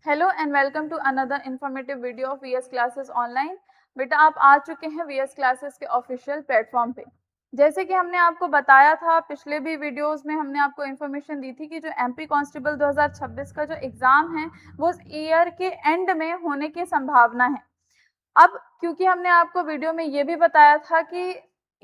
Hello and welcome to another informative video of VS classes online. बेटा आप आ चुके हैं वीएस क्लासेस के ऑफिशियल प्लेटफॉर्म पे। जैसे कि हमने आपको बताया था पिछले भी वीडियोस में, हमने आपको इन्फॉर्मेशन दी थी कि जो एमपी कांस्टेबल 2026 का जो एग्ज़ाम है वो इस ईयर के एंड में होने की संभावना है। अब क्योंकि हमने आपको वीडियो में ये भी बताया था कि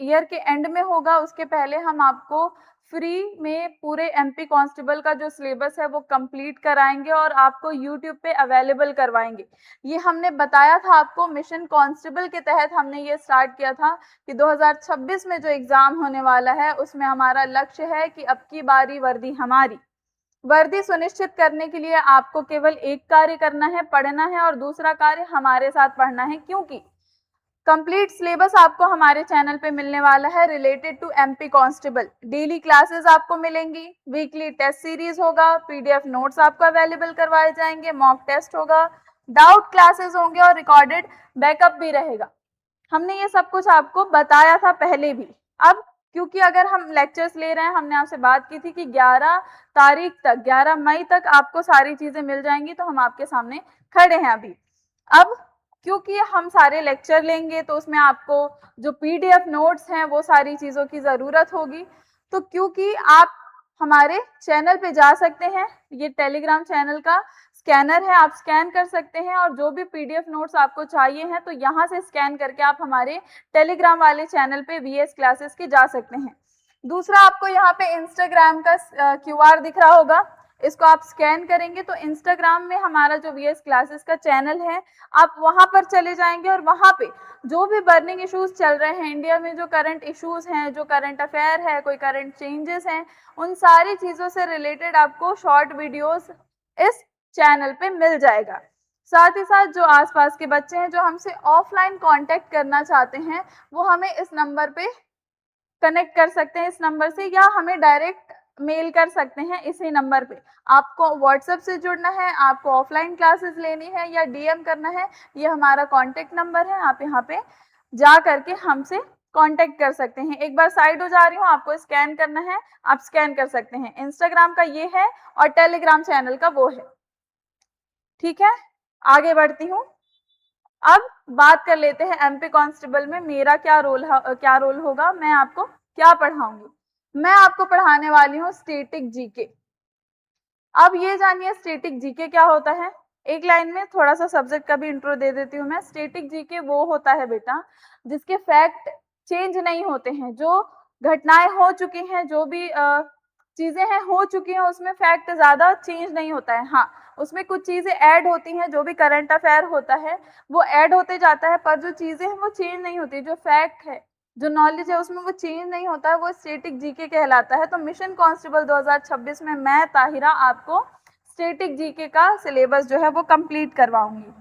ईयर के एंड में होगा, उसके पहले हम आपको फ्री में पूरे एमपी कांस्टेबल का जो सिलेबस है वो कंप्लीट कराएंगे और आपको यूट्यूब पे अवेलेबल करवाएंगे। ये हमने बताया था आपको, मिशन कांस्टेबल के तहत हमने ये स्टार्ट किया था कि 2026 में जो एग्जाम होने वाला है उसमें हमारा लक्ष्य है कि अब की बारी वर्दी हमारी। वर्दी सुनिश्चित करने के लिए आपको केवल एक कार्य करना है, पढ़ना है, और दूसरा कार्य हमारे साथ पढ़ना है, क्योंकि कंप्लीट सिलेबस आपको हमारे चैनल पे मिलने वाला है related to MP constable. Daily classes आपको मिलेंगी, वीकली टेस्ट सीरीज होगा, पीडीएफ नोट्स आपको अवेलेबल करवाए जाएंगे, मॉक टेस्ट होगा, डाउट क्लासेस होंगे और रिकॉर्डेड बैकअप भी रहेगा। हमने ये सब कुछ आपको बताया था पहले भी। अब क्योंकि अगर हम लेक्चर्स ले रहे हैं, हमने आपसे बात की थी कि 11 तारीख तक, 11 मई तक आपको सारी चीजें मिल जाएंगी, तो हम आपके सामने खड़े हैं अभी। अब क्योंकि हम सारे लेक्चर लेंगे तो उसमें आपको जो पीडीएफ नोट्स हैं वो सारी चीजों की जरूरत होगी। तो क्योंकि आप हमारे चैनल पे जा सकते हैं, ये टेलीग्राम चैनल का स्कैनर है, आप स्कैन कर सकते हैं और जो भी पीडीएफ नोट्स आपको चाहिए हैं तो यहाँ से स्कैन करके आप हमारे टेलीग्राम वाले चैनल पे वीएस क्लासेस के जा सकते हैं। दूसरा, आपको यहाँ पे इंस्टाग्राम का क्यूआर दिख रहा होगा, इसको आप स्कैन करेंगे तो इंस्टाग्राम में हमारा जो वीएस क्लासेस का चैनल है, आप वहां पर चले जाएंगे और वहां पे जो भी बर्निंग इश्यूज चल रहे हैं इंडिया में, जो करंट इश्यूज हैं, जो करंट अफेयर है, कोई करंट चेंजेस हैं, उन सारी चीजों से रिलेटेड आपको शॉर्ट वीडियोस इस चैनल पे मिल जाएगा। साथ ही साथ जो आसपास के बच्चे हैं जो हमसे ऑफलाइन कांटेक्ट करना चाहते हैं, वो हमें इस नंबर पे कनेक्ट कर सकते हैं, इस नंबर से, या हमें डायरेक्ट मेल कर सकते हैं इसी नंबर पे। आपको व्हाट्सएप से जुड़ना है, आपको ऑफलाइन क्लासेस लेनी है या डीएम करना है, ये हमारा कांटेक्ट नंबर है, आप यहाँ पे जा करके हमसे कांटेक्ट कर सकते हैं। एक बार साइड हो जा रही हूँ, आपको स्कैन करना है, आप स्कैन कर सकते हैं। इंस्टाग्राम का ये है और टेलीग्राम चैनल का वो है। ठीक है, आगे बढ़ती हूँ। अब बात कर लेते हैं एमपी कांस्टेबल में मेरा क्या रोल होगा, मैं आपको क्या पढ़ाऊंगी। मैं आपको पढ़ाने वाली हूँ स्टैटिक जीके। अब ये जानिए स्टैटिक जीके क्या होता है। एक लाइन में थोड़ा सा सब्जेक्ट का भी इंट्रो दे देती हूँ मैं। स्टैटिक जीके वो होता है बेटा जिसके फैक्ट चेंज नहीं होते हैं, जो घटनाएं हो चुकी हैं, जो भी चीजें हैं हो चुकी हैं, उसमें फैक्ट ज्यादा चेंज नहीं होता है। हाँ, उसमें कुछ चीजें ऐड होती हैं, जो भी करंट अफेयर होता है वो ऐड होते जाता है, पर जो चीजें हैं वो चेंज नहीं होती। जो फैक्ट है, जो नॉलेज है, उसमें वो चेंज नहीं होता है, वो स्टैटिक जीके कहलाता है। तो मिशन कांस्टेबल 2026 में मैं ताहिरा आपको स्टैटिक जीके का सिलेबस जो है वो कंप्लीट करवाऊंगी।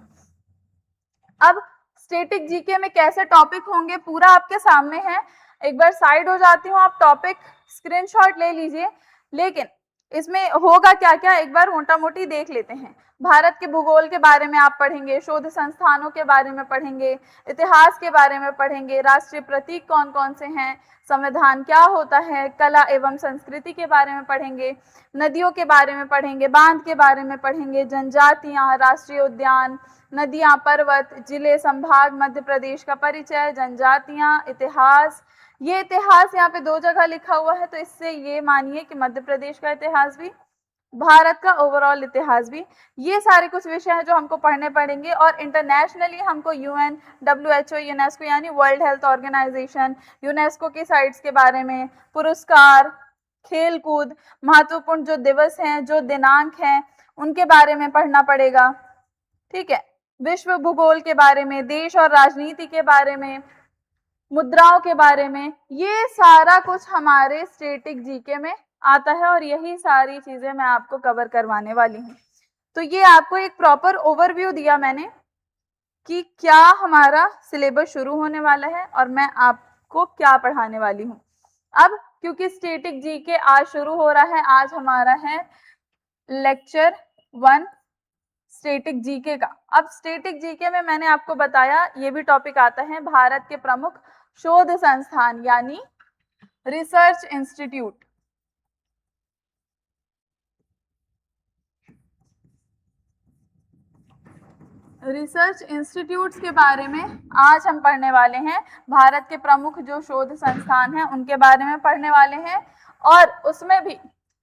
अब स्टैटिक जीके में कैसे टॉपिक होंगे पूरा आपके सामने है। एक बार साइड हो जाती हूँ, आप टॉपिक स्क्रीनशॉट ले लीजिए। लेकिन इसमें होगा क्या क्या एक बार मोटा मोटी देख लेते हैं। भारत के भूगोल के बारे में आप पढ़ेंगे, शोध संस्थानों के बारे में पढ़ेंगे, इतिहास के बारे में पढ़ेंगे, राष्ट्रीय प्रतीक कौन कौन से हैं, संविधान क्या होता है, कला एवं संस्कृति के बारे में पढ़ेंगे, नदियों के बारे में पढ़ेंगे, बांध के बारे में पढ़ेंगे, जनजातियां, राष्ट्रीय उद्यान, नदियां, पर्वत, जिले, संभाग, मध्य प्रदेश का परिचय, जनजातियां, इतिहास। ये इतिहास यहाँ पे 2 जगह लिखा हुआ है, तो इससे ये मानिए कि मध्य प्रदेश का इतिहास भी, भारत का ओवरऑल इतिहास भी। ये सारे कुछ विषय हैं जो हमको पढ़ने पड़ेंगे। और इंटरनेशनली हमको यूएन, डब्ल्यूएचओ, यूनेस्को यानी वर्ल्ड हेल्थ ऑर्गेनाइजेशन, यूनेस्को की साइट्स के बारे में, पुरस्कार, खेल कूद, महत्वपूर्ण जो दिवस हैं, जो दिनांक हैं, उनके बारे में पढ़ना पड़ेगा। ठीक है, विश्व भूगोल के बारे में, देश और राजनीति के बारे में, मुद्राओं के बारे में, ये सारा कुछ हमारे स्टैटिक जीके में आता है और यही सारी चीजें मैं आपको कवर करवाने वाली हूँ। तो ये आपको एक प्रॉपर ओवरव्यू दिया मैंने कि क्या हमारा सिलेबस शुरू होने वाला है और मैं आपको क्या पढ़ाने वाली हूँ। अब क्योंकि स्टैटिक जीके आज शुरू हो रहा है, आज हमारा है लेक्चर 1 स्टैटिक जीके का। अब स्टैटिक जीके में मैंने आपको बताया ये भी टॉपिक आता है भारत के प्रमुख शोध संस्थान यानी रिसर्च इंस्टीट्यूट। रिसर्च इंस्टीट्यूट्स के बारे में आज हम पढ़ने वाले हैं। भारत के प्रमुख जो शोध संस्थान हैं उनके बारे में पढ़ने वाले हैं, और उसमें भी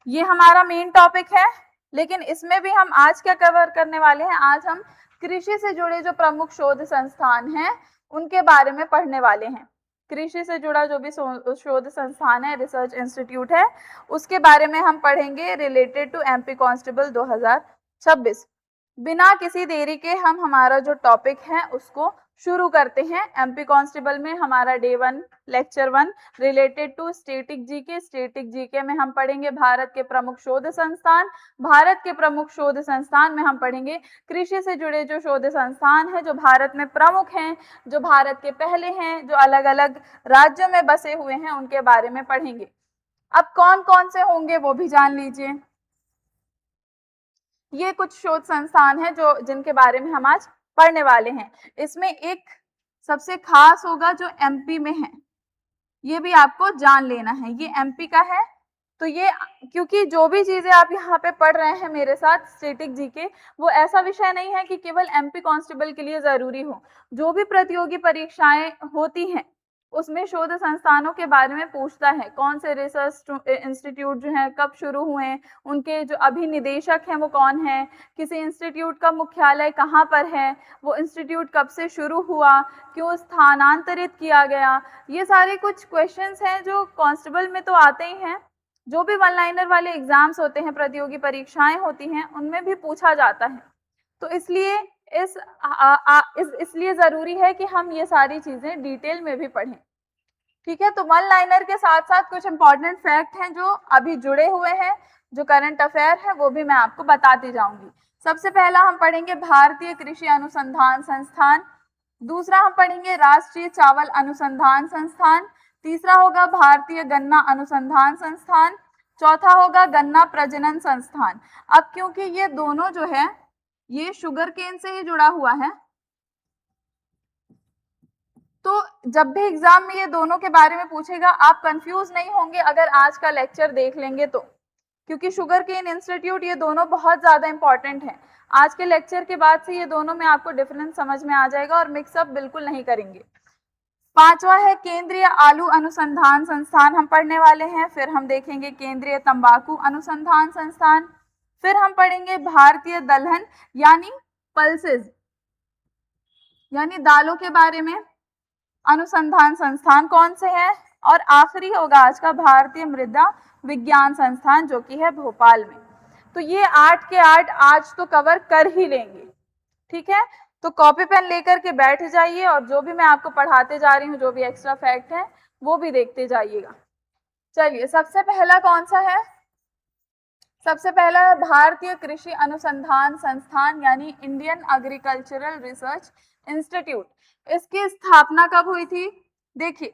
ये हमारा मेन टॉपिक है, लेकिन इसमें भी हम आज क्या कवर करने वाले हैं, आज हम कृषि से जुड़े जो प्रमुख शोध संस्थान हैं उनके बारे में पढ़ने वाले हैं। कृषि से जुड़ा जो भी शोध संस्थान है, रिसर्च इंस्टीट्यूट है, उसके बारे में हम पढ़ेंगे रिलेटेड टू एमपी कांस्टेबल 2026। बिना किसी देरी के हम हमारा जो टॉपिक है उसको शुरू करते हैं। एमपी कांस्टेबल में हमारा day 1 lecture 1 related to static GK. Static GK में हम पढ़ेंगे भारत के प्रमुख शोध संस्थान। भारत के प्रमुख शोध संस्थान में हम पढ़ेंगे कृषि से जुड़े जो शोध संस्थान हैं जो भारत में प्रमुख हैं, जो भारत के पहले हैं, जो अलग अलग राज्यों में बसे हुए हैं, उनके बारे में पढ़ेंगे। अब कौन कौन से होंगे वो भी जान लीजिए। ये कुछ शोध संस्थान हैं जो जिनके बारे में हम आज पढ़ने वाले हैं। इसमें एक सबसे खास होगा जो एमपी में है, ये भी आपको जान लेना है, ये एमपी का है। तो ये क्योंकि जो भी चीजें आप यहाँ पे पढ़ रहे हैं मेरे साथ स्टैटिक जीके, वो ऐसा विषय नहीं है कि केवल एमपी कांस्टेबल के लिए जरूरी हो। जो भी प्रतियोगी परीक्षाएं होती हैं उसमें शोध संस्थानों के बारे में पूछता है, कौन से रिसर्च इंस्टीट्यूट जो हैं कब शुरू हुए, उनके जो अभी निदेशक हैं वो कौन है, किसी इंस्टीट्यूट का मुख्यालय कहाँ पर है, वो इंस्टीट्यूट कब से शुरू हुआ, क्यों स्थानांतरित किया गया। ये सारे कुछ क्वेश्चंस हैं जो कांस्टेबल में तो आते ही हैं, जो भी वन लाइनर वाले एग्जाम्स होते हैं, प्रतियोगी परीक्षाएं होती हैं, उनमें भी पूछा जाता है। तो इसलिए इसलिए जरूरी है कि हम ये सारी चीजें डिटेल में भी पढ़ें। ठीक है, तो वन लाइनर के साथ साथ कुछ इंपॉर्टेंट फैक्ट हैं जो अभी जुड़े हुए हैं, जो करंट अफेयर है वो भी मैं आपको बताती जाऊंगी। सबसे पहला हम पढ़ेंगे भारतीय कृषि अनुसंधान संस्थान। दूसरा हम पढ़ेंगे राष्ट्रीय चावल अनुसंधान संस्थान। तीसरा होगा भारतीय गन्ना अनुसंधान संस्थान। चौथा होगा गन्ना प्रजनन संस्थान। अब क्योंकि ये दोनों जो है ये शुगर केन से ही जुड़ा हुआ है, तो जब भी एग्जाम में ये दोनों के बारे में पूछेगा आप कंफ्यूज नहीं होंगे अगर आज का लेक्चर देख लेंगे तो, क्योंकि शुगर केन इंस्टीट्यूट ये दोनों बहुत ज्यादा इंपॉर्टेंट है। आज के लेक्चर के बाद से ये दोनों में आपको डिफरेंस समझ में आ जाएगा और मिक्सअप बिल्कुल नहीं करेंगे। पांचवा है केंद्रीय आलू अनुसंधान संस्थान हम पढ़ने वाले हैं। फिर हम देखेंगे केंद्रीय तंबाकू अनुसंधान संस्थान। फिर हम पढ़ेंगे भारतीय दलहन यानी पल्सेस यानी दालों के बारे में अनुसंधान संस्थान कौन से है। और आखिरी होगा आज का भारतीय मृदा विज्ञान संस्थान जो कि है भोपाल में। तो ये 8 के 8 आज तो कवर कर ही लेंगे। ठीक है, तो कॉपी पेन लेकर के बैठ जाइए और जो भी मैं आपको पढ़ाते जा रही हूँ, जो भी एक्स्ट्रा फैक्ट है वो भी देखते जाइएगा। चलिए, सबसे पहला कौन सा है, सबसे पहला है भारतीय कृषि अनुसंधान संस्थान यानी इंडियन एग्रीकल्चरल रिसर्च इंस्टीट्यूट। इसकी स्थापना कब हुई थी? देखिए,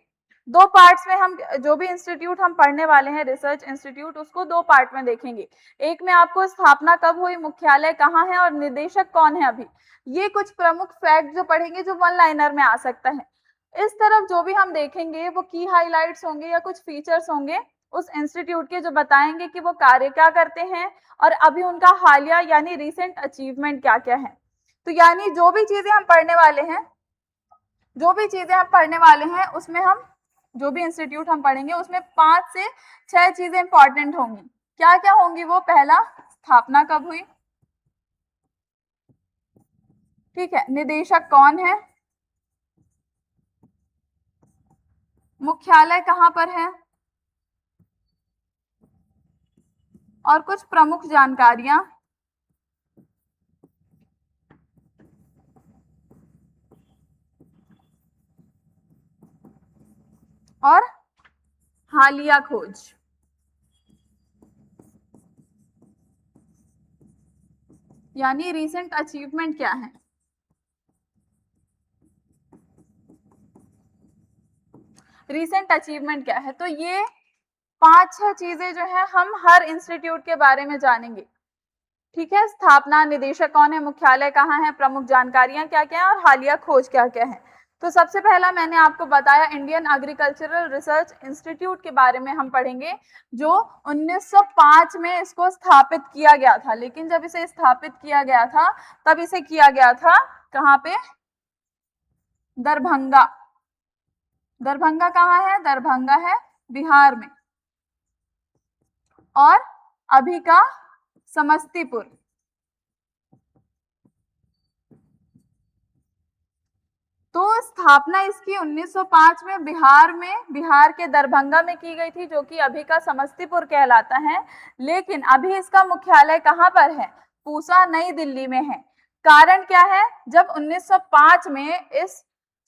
दो पार्ट्स में हम जो भी इंस्टीट्यूट हम पढ़ने वाले हैं रिसर्च इंस्टीट्यूट, उसको दो पार्ट में देखेंगे। एक में आपको स्थापना कब हुई, मुख्यालय कहाँ है और निदेशक कौन है। अभी ये कुछ प्रमुख फैक्ट जो पढ़ेंगे जो वन लाइनर में आ सकता है। इस तरफ जो भी हम देखेंगे वो की हाइलाइट्स होंगे या कुछ फीचर्स होंगे उस इंस्टीट्यूट के, जो बताएंगे कि वो कार्य क्या करते हैं और अभी उनका हालिया यानी रीसेंट अचीवमेंट क्या क्या है। तो यानी जो भी चीजें हम पढ़ने वाले हैं, जो भी चीजें हम पढ़ने वाले हैं उसमें हम जो भी इंस्टीट्यूट हम पढ़ेंगे उसमें 5 से 6 चीजें इंपॉर्टेंट होंगी। क्या क्या होंगी वो? पहला, स्थापना कब हुई, ठीक है, निदेशक कौन है, मुख्यालय कहां पर है, और कुछ प्रमुख जानकारियां। और हालिया खोज यानी रीसेंट अचीवमेंट क्या है। रीसेंट अचीवमेंट क्या है? तो ये 5-6 चीजें जो है हम हर इंस्टीट्यूट के बारे में जानेंगे। ठीक है, स्थापना, निदेशक कौन है, मुख्यालय कहाँ है, प्रमुख जानकारियां क्या क्या है और हालिया खोज क्या क्या है। तो सबसे पहला मैंने आपको बताया इंडियन एग्रीकल्चरल रिसर्च इंस्टीट्यूट के बारे में हम पढ़ेंगे, जो 1905 में इसको स्थापित किया गया था। लेकिन जब इसे स्थापित किया गया था तब इसे किया गया था कहाँ पे? दरभंगा। दरभंगा कहाँ है? दरभंगा है बिहार में, और अभी का समस्तीपुर। तो स्थापना इसकी 1905 में बिहार के दरभंगा में की गई थी, जो कि अभी का समस्तीपुर कहलाता है। लेकिन अभी इसका मुख्यालय कहाँ पर है? पूसा, नई दिल्ली में है। कारण क्या है? जब 1905 में इस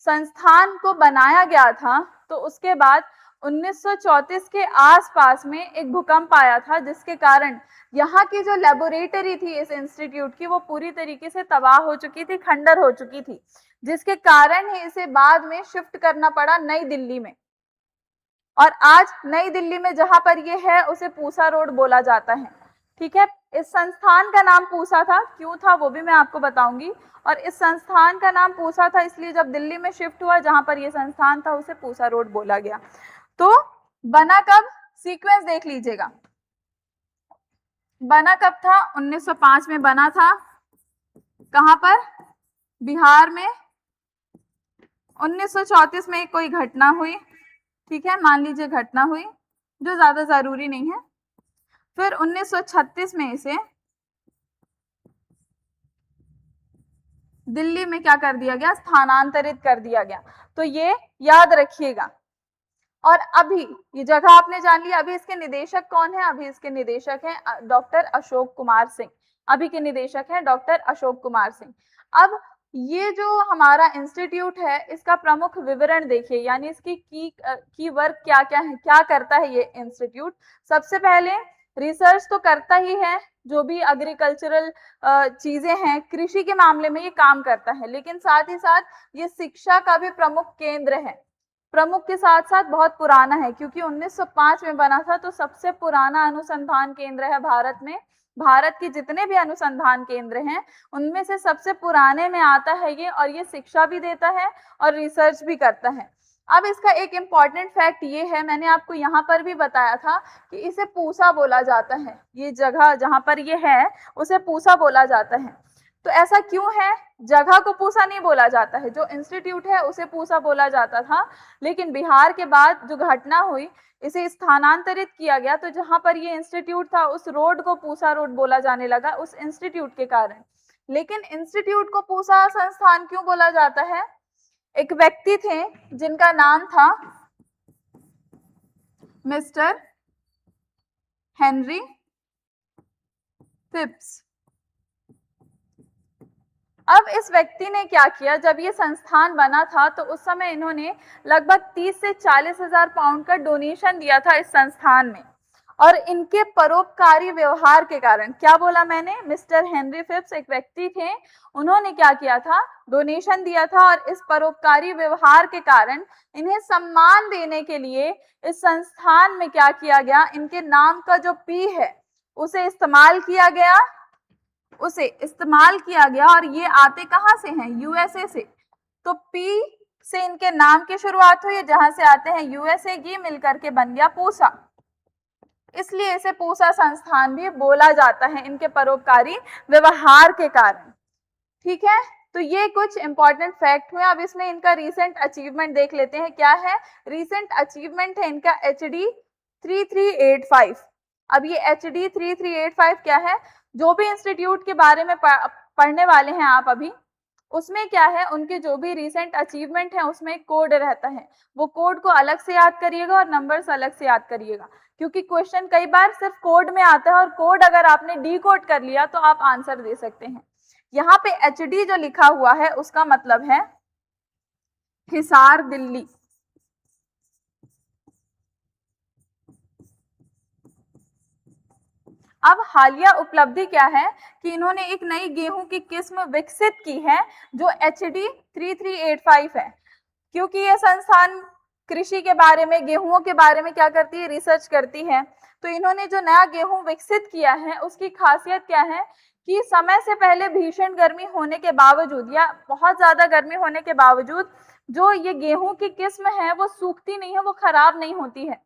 संस्थान को बनाया गया था तो उसके बाद 1934 के आसपास में एक भूकंप आया था, जिसके कारण यहाँ की जो लेबोरेटरी थी इस इंस्टीट्यूट की, वो पूरी तरीके से तबाह हो चुकी थी, खंडर हो चुकी थी, जिसके कारण ही इसे बाद में शिफ्ट करना पड़ा नई दिल्ली में। और आज नई दिल्ली में जहां पर ये है उसे पूसा रोड बोला जाता है। ठीक है, इस संस्थान का नाम पूसा था, क्यों था वो भी मैं आपको बताऊंगी। और इस संस्थान का नाम पूसा था इसलिए जब दिल्ली में शिफ्ट हुआ जहां पर ये संस्थान था उसे पूसा रोड बोला गया। तो बना कब? सीक्वेंस देख लीजिएगा, बना कब था? 1905 में बना था। कहां पर? बिहार में। 1934 में कोई घटना हुई, ठीक है, मान लीजिए घटना हुई, जो ज्यादा जरूरी नहीं है। फिर 1936 में इसे दिल्ली में क्या कर दिया गया? स्थानांतरित कर दिया गया। तो ये याद रखिएगा। और अभी ये जगह आपने जान लिया। अभी इसके निदेशक कौन है? अभी इसके निदेशक हैं डॉक्टर अशोक कुमार सिंह। अभी के निदेशक हैं डॉक्टर अशोक कुमार सिंह। अब ये जो हमारा इंस्टीट्यूट है इसका प्रमुख विवरण देखिए, यानी इसकी की वर्क क्या क्या है, क्या करता है ये इंस्टीट्यूट। सबसे पहले रिसर्च तो करता ही है, जो भी एग्रीकल्चरल चीजें हैं, कृषि के मामले में ये काम करता है, लेकिन साथ ही साथ ये शिक्षा का भी प्रमुख केंद्र है। प्रमुख के साथ साथ बहुत पुराना है, क्योंकि 1905 में बना था, तो सबसे पुराना अनुसंधान केंद्र है भारत में। भारत के जितने भी अनुसंधान केंद्र हैं उनमें से सबसे पुराने में आता है ये, और ये शिक्षा भी देता है और रिसर्च भी करता है। अब इसका एक इम्पॉर्टेंट फैक्ट ये है, मैंने आपको यहाँ पर भी बताया था कि इसे पूसा बोला जाता है। ये जगह जहाँ पर ये है उसे पूसा बोला जाता है। तो ऐसा क्यों है? जगह को पूसा नहीं बोला जाता है, जो इंस्टीट्यूट है उसे पूसा बोला जाता था, लेकिन बिहार के बाद जो घटना हुई इसे स्थानांतरित किया गया, तो जहां पर ये इंस्टीट्यूट था उस रोड को पूसा रोड बोला जाने लगा उस इंस्टीट्यूट के कारण। लेकिन इंस्टीट्यूट को पूसा संस्थान क्यों बोला जाता है? एक व्यक्ति थे जिनका नाम था मिस्टर हेनरी फिप्स। अब इस व्यक्ति ने क्या किया, जब ये संस्थान बना था तो उस समय इन्होंने लगभग 30 से 40 हजार पाउंड का डोनेशन दिया था इस संस्थान में। और इनके परोपकारी व्यवहार के कारण, क्या बोला मैंने, मिस्टर हेनरी फिप्स एक व्यक्ति थे, उन्होंने क्या किया था, डोनेशन दिया था, और इस परोपकारी व्यवहार के कारण इन्हें सम्मान देने के लिए इस संस्थान में क्या किया गया, इनके नाम का जो पी है उसे इस्तेमाल किया गया, और ये आते कहां से हैं? यूएसए से। तो पी से इनके नाम की शुरुआत हुई, जहां से आते हैं यूएसए की, मिलकर के बन गया पूसा। इसलिए इसे पूसा संस्थान भी बोला जाता है इनके परोपकारी व्यवहार के कारण। ठीक है, तो ये कुछ इंपॉर्टेंट फैक्ट हुए। अब इसमें इनका रीसेंट अचीवमेंट देख लेते हैं। क्या है रीसेंट अचीवमेंट? है इनका HD 3385। अब ये HD 3385 क्या है? जो भी इंस्टीट्यूट के बारे में पढ़ने वाले हैं आप अभी, उसमें क्या है, उनके जो भी रीसेंट अचीवमेंट है उसमें एक कोड रहता है। वो कोड को अलग से याद करिएगा और नंबर्स अलग से याद करिएगा, क्योंकि क्वेश्चन कई बार सिर्फ कोड में आता है, और कोड अगर आपने डी कोड कर लिया तो आप आंसर दे सकते हैं। यहाँ पे HD जो लिखा हुआ है उसका मतलब है हिसार दिल्ली। अब हालिया उपलब्धि क्या है कि इन्होंने एक नई गेहूं की किस्म विकसित की है जो HD 3385 है। क्योंकि यह संस्थान कृषि के बारे में, गेहूं के बारे में क्या करती है, रिसर्च करती है, तो इन्होंने जो नया गेहूं विकसित किया है उसकी खासियत क्या है कि समय से पहले भीषण गर्मी होने के बावजूद या बहुत ज्यादा गर्मी होने के बावजूद जो ये गेहूं की किस्म है वो सूखती नहीं है, वो खराब नहीं होती है,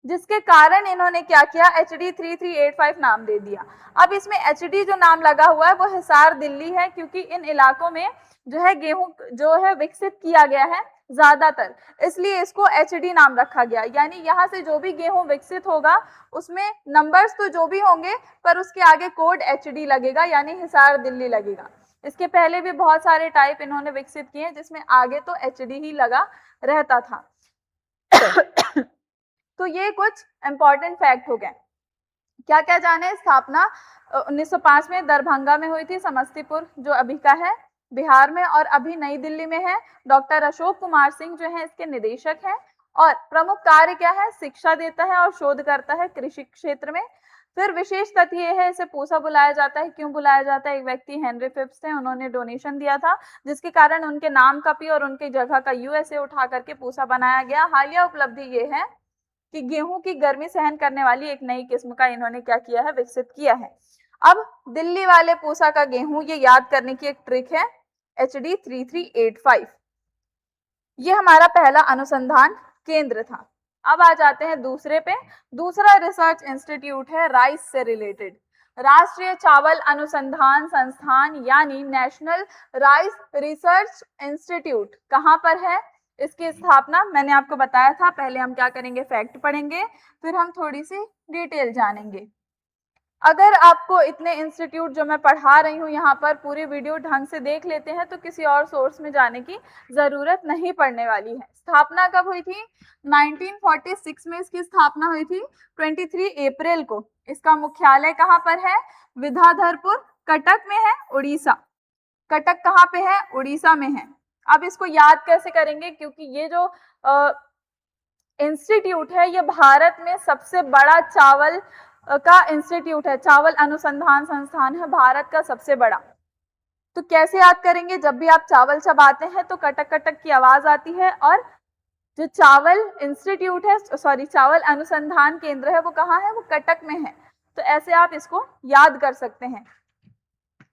जिसके कारण इन्होंने क्या किया, HD3385 नाम दे दिया। अब इसमें HD जो नाम लगा हुआ है वो हिसार दिल्ली है, क्योंकि इन इलाकों में जो है गेहूं जो है विकसित किया गया है ज्यादातर, इसलिए इसको HD नाम रखा गया। यानी यहाँ से जो भी गेहूं विकसित होगा उसमें नंबर्स तो जो भी होंगे पर उसके आगे कोड HD लगेगा, यानी हिसार दिल्ली लगेगा। इसके पहले भी बहुत सारे टाइप इन्होंने विकसित किए जिसमें आगे तो HD ही लगा रहता था। तो ये कुछ इंपॉर्टेंट फैक्ट हो गए। क्या क्या जाने, स्थापना 1905 में दरभंगा में हुई थी, समस्तीपुर जो अभी का है बिहार में, और अभी नई दिल्ली में है। डॉक्टर अशोक कुमार सिंह जो है इसके निदेशक हैं, और प्रमुख कार्य क्या है, शिक्षा देता है और शोध करता है कृषि क्षेत्र में। फिर विशेष तथ्य ये है, इसे पूसा बुलाया जाता है। क्यों बुलाया जाता है, एक व्यक्ति हेनरी फिफ्थ थे, उन्होंने डोनेशन दिया था जिसके कारण उनके नाम का पी और उनकी जगह का USA उठा करके पूसा बनाया गया। हालिया उपलब्धि ये है कि गेहूं की गर्मी सहन करने वाली एक नई किस्म का इन्होंने क्या किया है, विकसित किया है। अब दिल्ली वाले पूसा का गेहूं, ये याद करने की एक ट्रिक है, HD3385। ये हमारा पहला अनुसंधान केंद्र था। अब आ जाते हैं दूसरे पे। दूसरा रिसर्च इंस्टीट्यूट है राइस से रिलेटेड, राष्ट्रीय चावल अनुसंधान संस्थान यानी नेशनल राइस रिसर्च इंस्टीट्यूट। कहां पर है, इसकी स्थापना मैंने आपको बताया था। पहले हम क्या करेंगे, फैक्ट पढ़ेंगे, फिर हम थोड़ी सी डिटेल जानेंगे। अगर आपको इतने इंस्टीट्यूट जो मैं पढ़ा रही हूँ यहाँ पर पूरी वीडियो ढंग से देख लेते हैं तो किसी और सोर्स में जाने की जरूरत नहीं पड़ने वाली है। स्थापना कब हुई थी, 1946 में इसकी स्थापना हुई थी, 23 अप्रैल को। इसका मुख्यालय कहाँ पर है, विद्याधरपुर, कटक में है, उड़ीसा। कटक कहाँ पे है, उड़ीसा में है। अब इसको याद कैसे करेंगे, क्योंकि ये जो इंस्टीट्यूट है ये भारत में सबसे बड़ा चावल का इंस्टीट्यूट है, चावल अनुसंधान संस्थान है भारत का सबसे बड़ा। तो कैसे याद करेंगे, जब भी आप चावल चबाते हैं तो कटक कटक की आवाज आती है, और जो चावल इंस्टीट्यूट है, सॉरी चावल अनुसंधान केंद्र है वो कहाँ है, वो कटक में है। तो ऐसे आप इसको याद कर सकते हैं।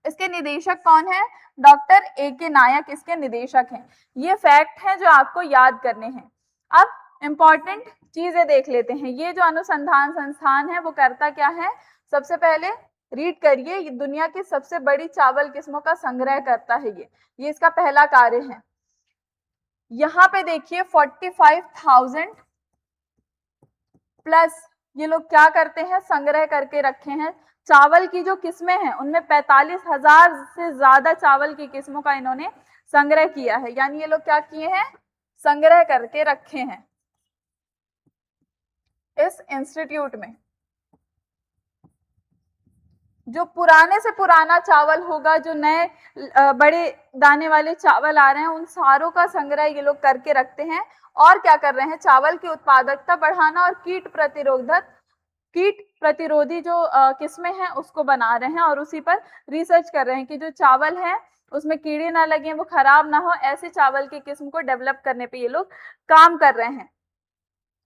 इसके निदेशक कौन है, डॉक्टर AK नायक इसके निदेशक हैं। ये फैक्ट है जो आपको याद करने हैं। अब इंपॉर्टेंट चीजें देख लेते हैं। ये जो अनुसंधान संस्थान है वो करता क्या है, सबसे पहले रीड करिए, ये दुनिया की सबसे बड़ी चावल किस्मों का संग्रह करता है। ये इसका पहला कार्य है। यहाँ पे देखिए 45,000 प्लस ये लोग क्या करते हैं, संग्रह करके रखे हैं। चावल की जो किस्में हैं उनमें 45,000 से ज्यादा चावल की किस्मों का इन्होंने संग्रह किया है। यानी ये लोग क्या किए हैं, संग्रह करके रखे हैं इस इंस्टीट्यूट में। जो पुराने से पुराना चावल होगा, जो नए बड़े दाने वाले चावल आ रहे हैं, उन सारों का संग्रह ये लोग करके रखते हैं। और क्या कर रहे हैं, चावल की उत्पादकता बढ़ाना और कीट प्रतिरोधी जो किस्में हैं उसको बना रहे हैं, और उसी पर रिसर्च कर रहे हैं कि जो चावल है उसमें कीड़े ना लगे, वो खराब ना हो, ऐसे चावल की किस्म को डेवलप करने पे ये लोग काम कर रहे हैं।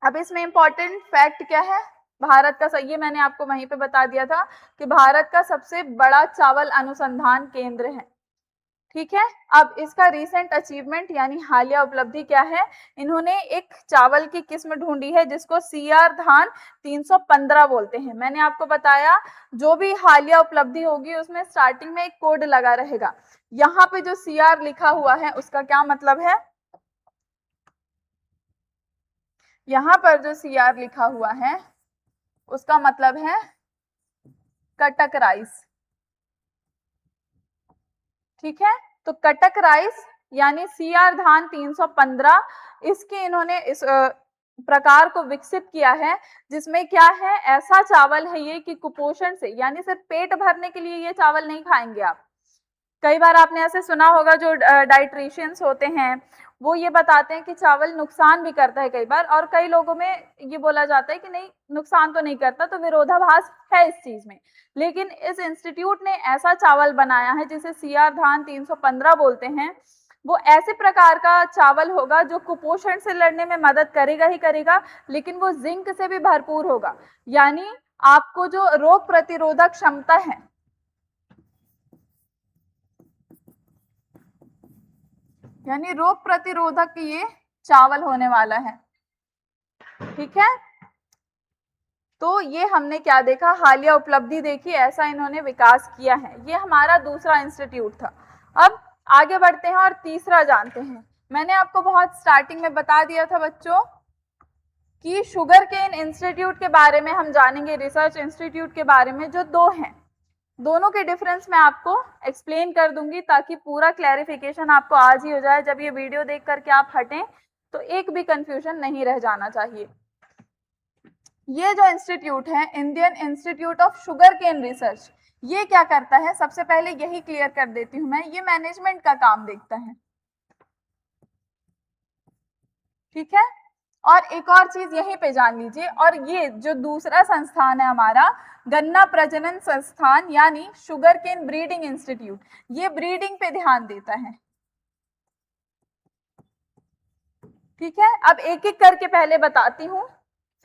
अब इसमें इंपॉर्टेंट फैक्ट क्या है, भारत का, ये मैंने आपको वहीं पे बता दिया था कि भारत का सबसे बड़ा चावल अनुसंधान केंद्र है। ठीक है, अब इसका रीसेंट अचीवमेंट यानी हालिया उपलब्धि क्या है, इन्होंने एक चावल की किस्म ढूंढी है जिसको CR धान 315 बोलते हैं। मैंने आपको बताया जो भी हालिया उपलब्धि होगी उसमें स्टार्टिंग में एक कोड लगा रहेगा। यहाँ पे जो CR लिखा हुआ है उसका क्या मतलब है, यहाँ पर जो CR लिखा हुआ है उसका मतलब है कटक राइस। ठीक है, तो कटक राइस यानी CR धान 315, इसके इन्होंने इस प्रकार को विकसित किया है जिसमें क्या है, ऐसा चावल है ये कि कुपोषण से, यानी सिर्फ पेट भरने के लिए ये चावल नहीं खाएंगे आप। कई बार आपने ऐसे सुना होगा जो डाइट्रिशियंस होते हैं वो ये बताते हैं कि चावल नुकसान भी करता है कई बार, और कई लोगों में ये बोला जाता है कि नहीं नुकसान तो नहीं करता, तो विरोधाभास है इस चीज में। लेकिन इस इंस्टीट्यूट ने ऐसा चावल बनाया है जिसे CR धान 315 बोलते हैं। वो ऐसे प्रकार का चावल होगा जो कुपोषण से लड़ने में मदद करेगा ही करेगा, लेकिन वो जिंक से भी भरपूर होगा। यानी आपको जो रोग प्रतिरोधक क्षमता है यानी रोग प्रतिरोधक ये चावल होने वाला है। ठीक है, तो ये हमने क्या देखा, हालिया उपलब्धि देखी, ऐसा इन्होंने विकास किया है। ये हमारा दूसरा इंस्टीट्यूट था। अब आगे बढ़ते हैं और तीसरा जानते हैं। मैंने आपको बहुत स्टार्टिंग में बता दिया था बच्चों कि शुगर केन इंस्टीट्यूट के बारे में हम जानेंगे, रिसर्च इंस्टीट्यूट के बारे में, जो दो हैं। दोनों के डिफरेंस मैं आपको एक्सप्लेन कर दूंगी ताकि पूरा क्लैरिफिकेशन आपको आज ही हो जाए। जब ये वीडियो देख करके आप हटें तो एक भी कंफ्यूजन नहीं रह जाना चाहिए। ये जो इंस्टीट्यूट है, Indian institute of sugar cane research, ये क्या करता है, सबसे पहले यही क्लियर कर देती हूं मैं, ये मैनेजमेंट का काम देखता है। ठीक है, और एक और चीज यहीं पे जान लीजिए, और ये जो दूसरा संस्थान है हमारा, गन्ना प्रजनन संस्थान यानी शुगर केन ब्रीडिंग इंस्टीट्यूट, ये ब्रीडिंग पे ध्यान देता है। ठीक है, अब एक एक करके पहले बताती हूँ,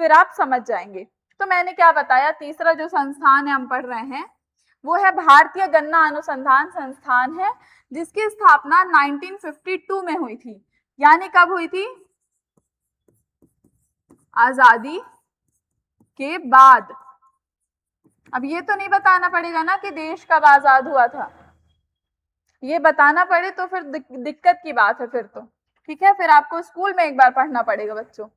फिर आप समझ जाएंगे। तो मैंने क्या बताया, तीसरा जो संस्थान है हम पढ़ रहे हैं वो है भारतीय गन्ना अनुसंधान संस्थान है, जिसकी स्थापना 1952 में हुई थी। यानी कब हुई थी, आजादी के बाद। अब ये तो नहीं बताना पड़ेगा ना कि देश कब आजाद हुआ था, ये बताना पड़े तो फिर दिक्कत की बात है फिर तो। ठीक है, फिर आपको स्कूल में एक बार पढ़ना पड़ेगा बच्चों।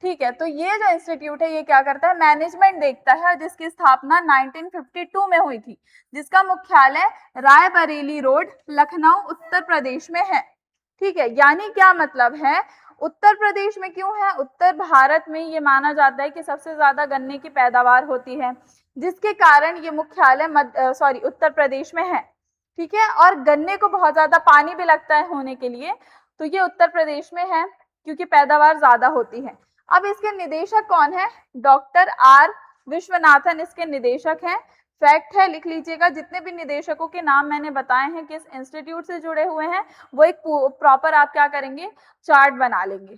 ठीक है, तो ये जो इंस्टीट्यूट है ये क्या करता है, मैनेजमेंट देखता है, जिसकी स्थापना 1952 में हुई थी, जिसका मुख्यालय रायबरेली रोड, लखनऊ, उत्तर प्रदेश में है। ठीक है, यानी क्या मतलब है, उत्तर प्रदेश में क्यों है, उत्तर भारत में ये माना जाता है कि सबसे ज्यादा गन्ने की पैदावार होती है, जिसके कारण ये मुख्यालय उत्तर प्रदेश में है। ठीक है, और गन्ने को बहुत ज्यादा पानी भी लगता है होने के लिए, तो ये उत्तर प्रदेश में है क्योंकि पैदावार ज्यादा होती है। अब इसके निदेशक कौन है, डॉक्टर आर विश्वनाथन इसके निदेशक हैं। फैक्ट है, लिख लीजिएगा, जितने भी निदेशकों के नाम मैंने बताए हैं किस इंस्टीट्यूट से जुड़े हुए हैं, वो एक प्रॉपर आप क्या करेंगे, चार्ट बना लेंगे।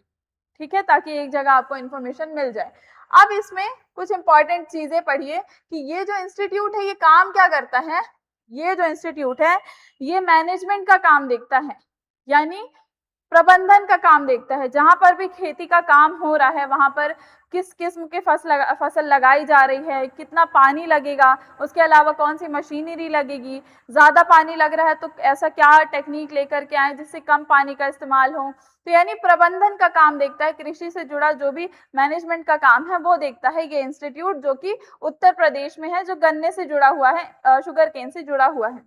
ठीक है, ताकि एक जगह आपको इंफॉर्मेशन मिल जाए। अब इसमें कुछ इंपॉर्टेंट चीजें पढ़िए कि ये जो इंस्टीट्यूट है ये काम क्या करता है। ये जो इंस्टीट्यूट है ये मैनेजमेंट का काम देखता है, यानी प्रबंधन का काम देखता है। जहां पर भी खेती का काम हो रहा है वहां पर किस किस्म के फसल लगाई जा रही है, कितना पानी लगेगा, उसके अलावा कौन सी मशीनरी लगेगी, ज्यादा पानी लग रहा है तो ऐसा क्या टेक्निक लेकर के आए जिससे कम पानी का इस्तेमाल हो। तो यानी प्रबंधन का काम देखता है, कृषि से जुड़ा जो भी मैनेजमेंट का काम है वो देखता है ये इंस्टीट्यूट, जो कि उत्तर प्रदेश में है, जो गन्ने से जुड़ा हुआ है, शुगर केन से जुड़ा हुआ है।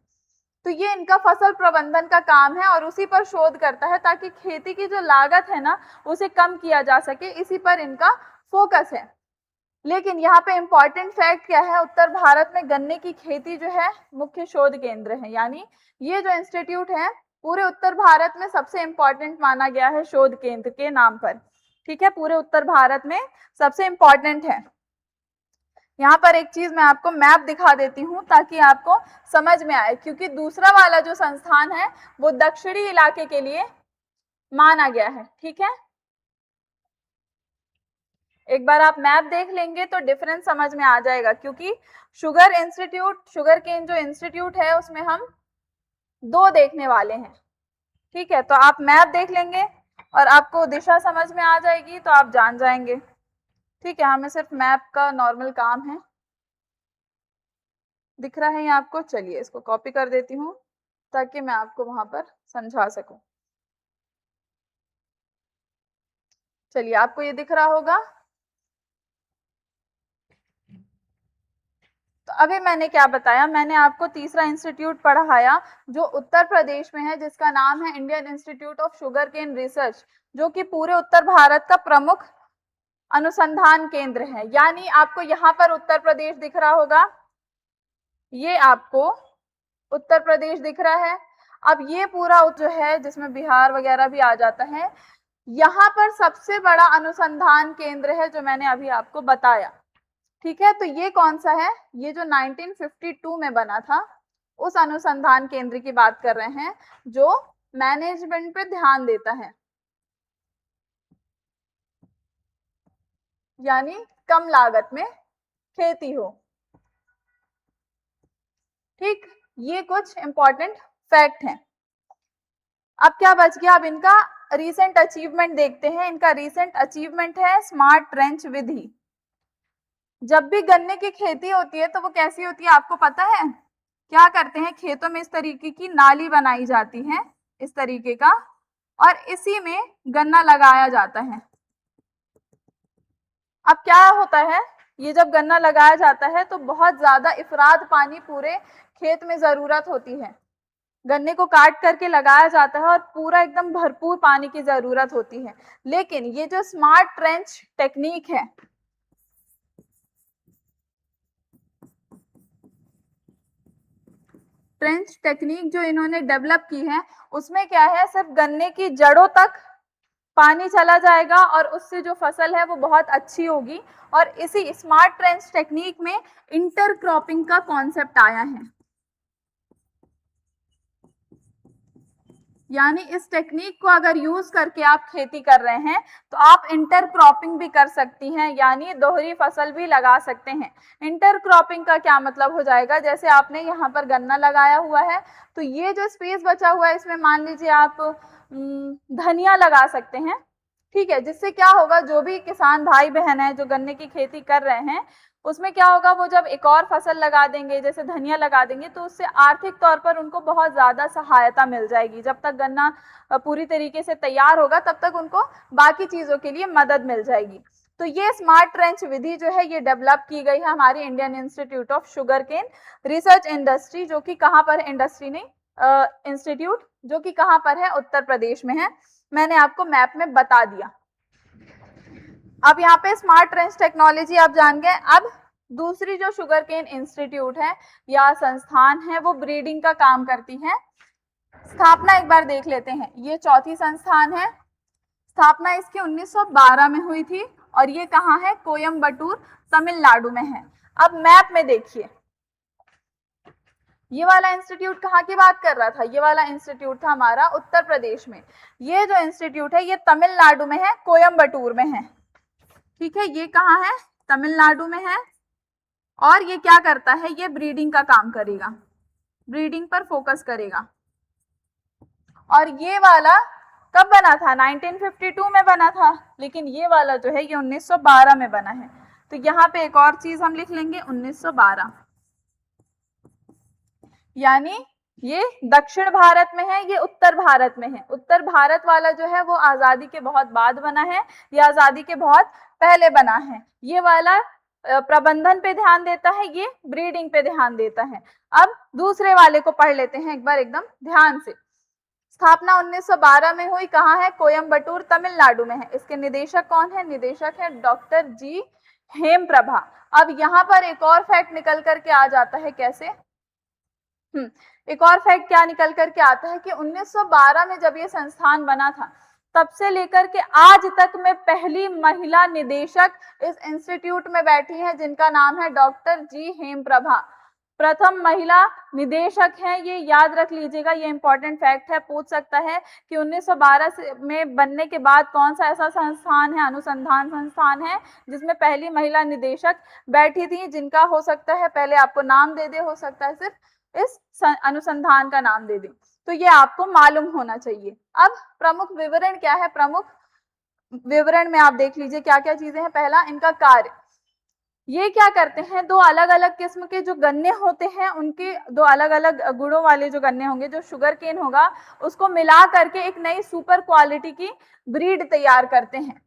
तो ये इनका फसल प्रबंधन का काम है और उसी पर शोध करता है ताकि खेती की जो लागत है ना उसे कम किया जा सके, इसी पर इनका फोकस है। लेकिन यहाँ पे इंपॉर्टेंट फैक्ट क्या है, उत्तर भारत में गन्ने की खेती जो है मुख्य शोध केंद्र है, यानी ये जो इंस्टीट्यूट है पूरे उत्तर भारत में सबसे इंपॉर्टेंट माना गया है शोध केंद्र के नाम पर। ठीक है, पूरे उत्तर भारत में सबसे इंपॉर्टेंट है। यहाँ पर एक चीज मैं आपको मैप दिखा देती हूँ ताकि आपको समझ में आए, क्योंकि दूसरा वाला जो संस्थान है वो दक्षिणी इलाके के लिए माना गया है। ठीक है, एक बार आप मैप देख लेंगे तो डिफरेंस समझ में आ जाएगा, क्योंकि शुगर केन जो इंस्टीट्यूट है उसमें हम दो देखने वाले हैं। ठीक है, तो आप मैप देख लेंगे और आपको दिशा समझ में आ जाएगी तो आप जान जाएंगे। ठीक है, हमें सिर्फ मैप का नॉर्मल काम है। दिख रहा है ये आपको, चलिए इसको कॉपी कर देती हूँ ताकि मैं आपको वहां पर समझा सकूं। चलिए, आपको ये दिख रहा होगा। तो अभी मैंने क्या बताया, मैंने आपको तीसरा इंस्टीट्यूट पढ़ाया जो उत्तर प्रदेश में है, जिसका नाम है Indian institute of sugar cane research, जो कि पूरे उत्तर भारत का प्रमुख अनुसंधान केंद्र है। यानी आपको यहाँ पर उत्तर प्रदेश दिख रहा होगा, ये आपको उत्तर प्रदेश दिख रहा है। अब ये पूरा जो है जिसमें बिहार वगैरह भी आ जाता है, यहाँ पर सबसे बड़ा अनुसंधान केंद्र है जो मैंने अभी आपको बताया। ठीक है, तो ये कौन सा है, ये जो 1952 में बना था उस अनुसंधान केंद्र की बात कर रहे हैं जो मैनेजमेंट पे ध्यान देता है, यानी कम लागत में खेती हो। ठीक, ये कुछ इंपॉर्टेंट फैक्ट हैं। अब क्या बच गया, अब इनका रीसेंट अचीवमेंट देखते हैं। इनका रीसेंट अचीवमेंट है स्मार्ट ट्रेंच विधि। जब भी गन्ने की खेती होती है तो वो कैसी होती है आपको पता है? क्या करते हैं, खेतों में इस तरीके की नाली बनाई जाती है, इस तरीके का, और इसी में गन्ना लगाया जाता है। अब क्या होता है, ये जब गन्ना लगाया जाता है तो बहुत ज्यादा इफराद पानी पूरे खेत में जरूरत होती है। गन्ने को काट करके लगाया जाता है और पूरा एकदम भरपूर पानी की जरूरत होती है। लेकिन ये जो स्मार्ट ट्रेंच टेक्निक है, ट्रेंच टेक्निक जो इन्होंने डेवलप की है, उसमें क्या है, सिर्फ गन्ने की जड़ों तक पानी चला जाएगा और उससे जो फसल है वो बहुत अच्छी होगी। और इसी स्मार्ट ट्रेंच टेक्निक में इंटरक्रॉपिंग का कॉन्सेप्ट आया है। यानी इस टेक्निक को अगर यूज करके आप खेती कर रहे हैं तो आप इंटरक्रॉपिंग भी कर सकती हैं, यानी दोहरी फसल भी लगा सकते हैं। इंटरक्रॉपिंग का क्या मतलब हो जाएगा, जैसे आपने यहाँ पर गन्ना लगाया हुआ है तो ये जो स्पेस बचा हुआ है इसमें मान लीजिए आप धनिया लगा सकते हैं। ठीक है, जिससे क्या होगा, जो भी किसान भाई बहन है जो गन्ने की खेती कर रहे हैं, उसमें क्या होगा, वो जब एक और फसल लगा देंगे जैसे धनिया लगा देंगे तो उससे आर्थिक तौर पर उनको बहुत ज्यादा सहायता मिल जाएगी। जब तक गन्ना पूरी तरीके से तैयार होगा तब तक उनको बाकी चीजों के लिए मदद मिल जाएगी। तो ये स्मार्ट ट्रेंच विधि जो है ये डेवलप की गई है हमारी Indian institute of sugar cane research industry, जो कि कहाँ पर है, इंडस्ट्री नहीं इंस्टीट्यूट, जो कि कहाँ पर है, उत्तर प्रदेश में है। मैंने आपको मैप में बता दिया। अब यहाँ पे स्मार्ट ट्रेंच टेक्नोलॉजी आप जान गए। अब दूसरी जो शुगर केन इंस्टीट्यूट है या संस्थान है वो ब्रीडिंग का काम करती है। स्थापना एक बार देख लेते हैं, ये चौथी संस्थान है। स्थापना इसकी 1912 में हुई थी और ये कहाँ है, कोयम्बटूर तमिलनाडु में है। अब मैप में देखिए, ये वाला इंस्टीट्यूट कहाँ की बात कर रहा था, ये वाला इंस्टीट्यूट था हमारा उत्तर प्रदेश में। ये जो इंस्टीट्यूट है ये तमिलनाडु में है, कोयम्बटूर में है। ठीक है, ये कहाँ है, तमिलनाडु में है। और ये क्या करता है, ये ब्रीडिंग का काम करेगा, ब्रीडिंग पर फोकस करेगा। और ये वाला कब बना था, 1952 में बना था, लेकिन ये वाला जो है ये 1912 में बना है। तो यहाँ पे एक और चीज हम लिख लेंगे, 1912। यानी ये दक्षिण भारत में है, ये उत्तर भारत में है। उत्तर भारत वाला जो है वो आजादी के बहुत बाद बना है, ये आजादी के बहुत पहले बना है। ये वाला प्रबंधन पे ध्यान देता है, ये ब्रीडिंग पे ध्यान देता है। अब दूसरे वाले को पढ़ लेते हैं एक बार एकदम ध्यान से। स्थापना 1912 में हुई, कहाँ है, कोयम्बटूर तमिलनाडु में है। इसके निदेशक कौन है, निदेशक है डॉक्टर जी हेमप्रभा। अब यहाँ पर एक और फैक्ट निकल करके आ जाता है, कैसे, एक और फैक्ट क्या निकल करके आता है कि 1912 में जब ये संस्थान बना था तब से लेकर के आज तक में पहली महिला निदेशक इस इंस्टीट्यूट में बैठी है, जिनका नाम है डॉक्टर जी हेमप्रभा। प्रथम महिला निदेशक है, ये याद रख लीजिएगा, ये इंपॉर्टेंट फैक्ट है, पूछ सकता है कि 1912 में बनने के बाद कौन सा ऐसा संस्थान है, अनुसंधान संस्थान है जिसमें पहली महिला निदेशक बैठी थी, जिनका हो सकता है पहले आपको नाम दे दे, हो सकता है सिर्फ इस अनुसंधान का नाम दे दें। तो ये आपको मालूम होना चाहिए। अब प्रमुख विवरण क्या है, प्रमुख विवरण में आप देख लीजिए क्या क्या चीजें हैं। पहला, इनका कार्य, ये क्या करते हैं, दो अलग अलग किस्म के जो गन्ने होते हैं उनके दो अलग अलग गुणों वाले जो गन्ने होंगे, जो शुगर केन होगा उसको मिला करके एक नई सुपर क्वालिटी की ब्रीड तैयार करते हैं।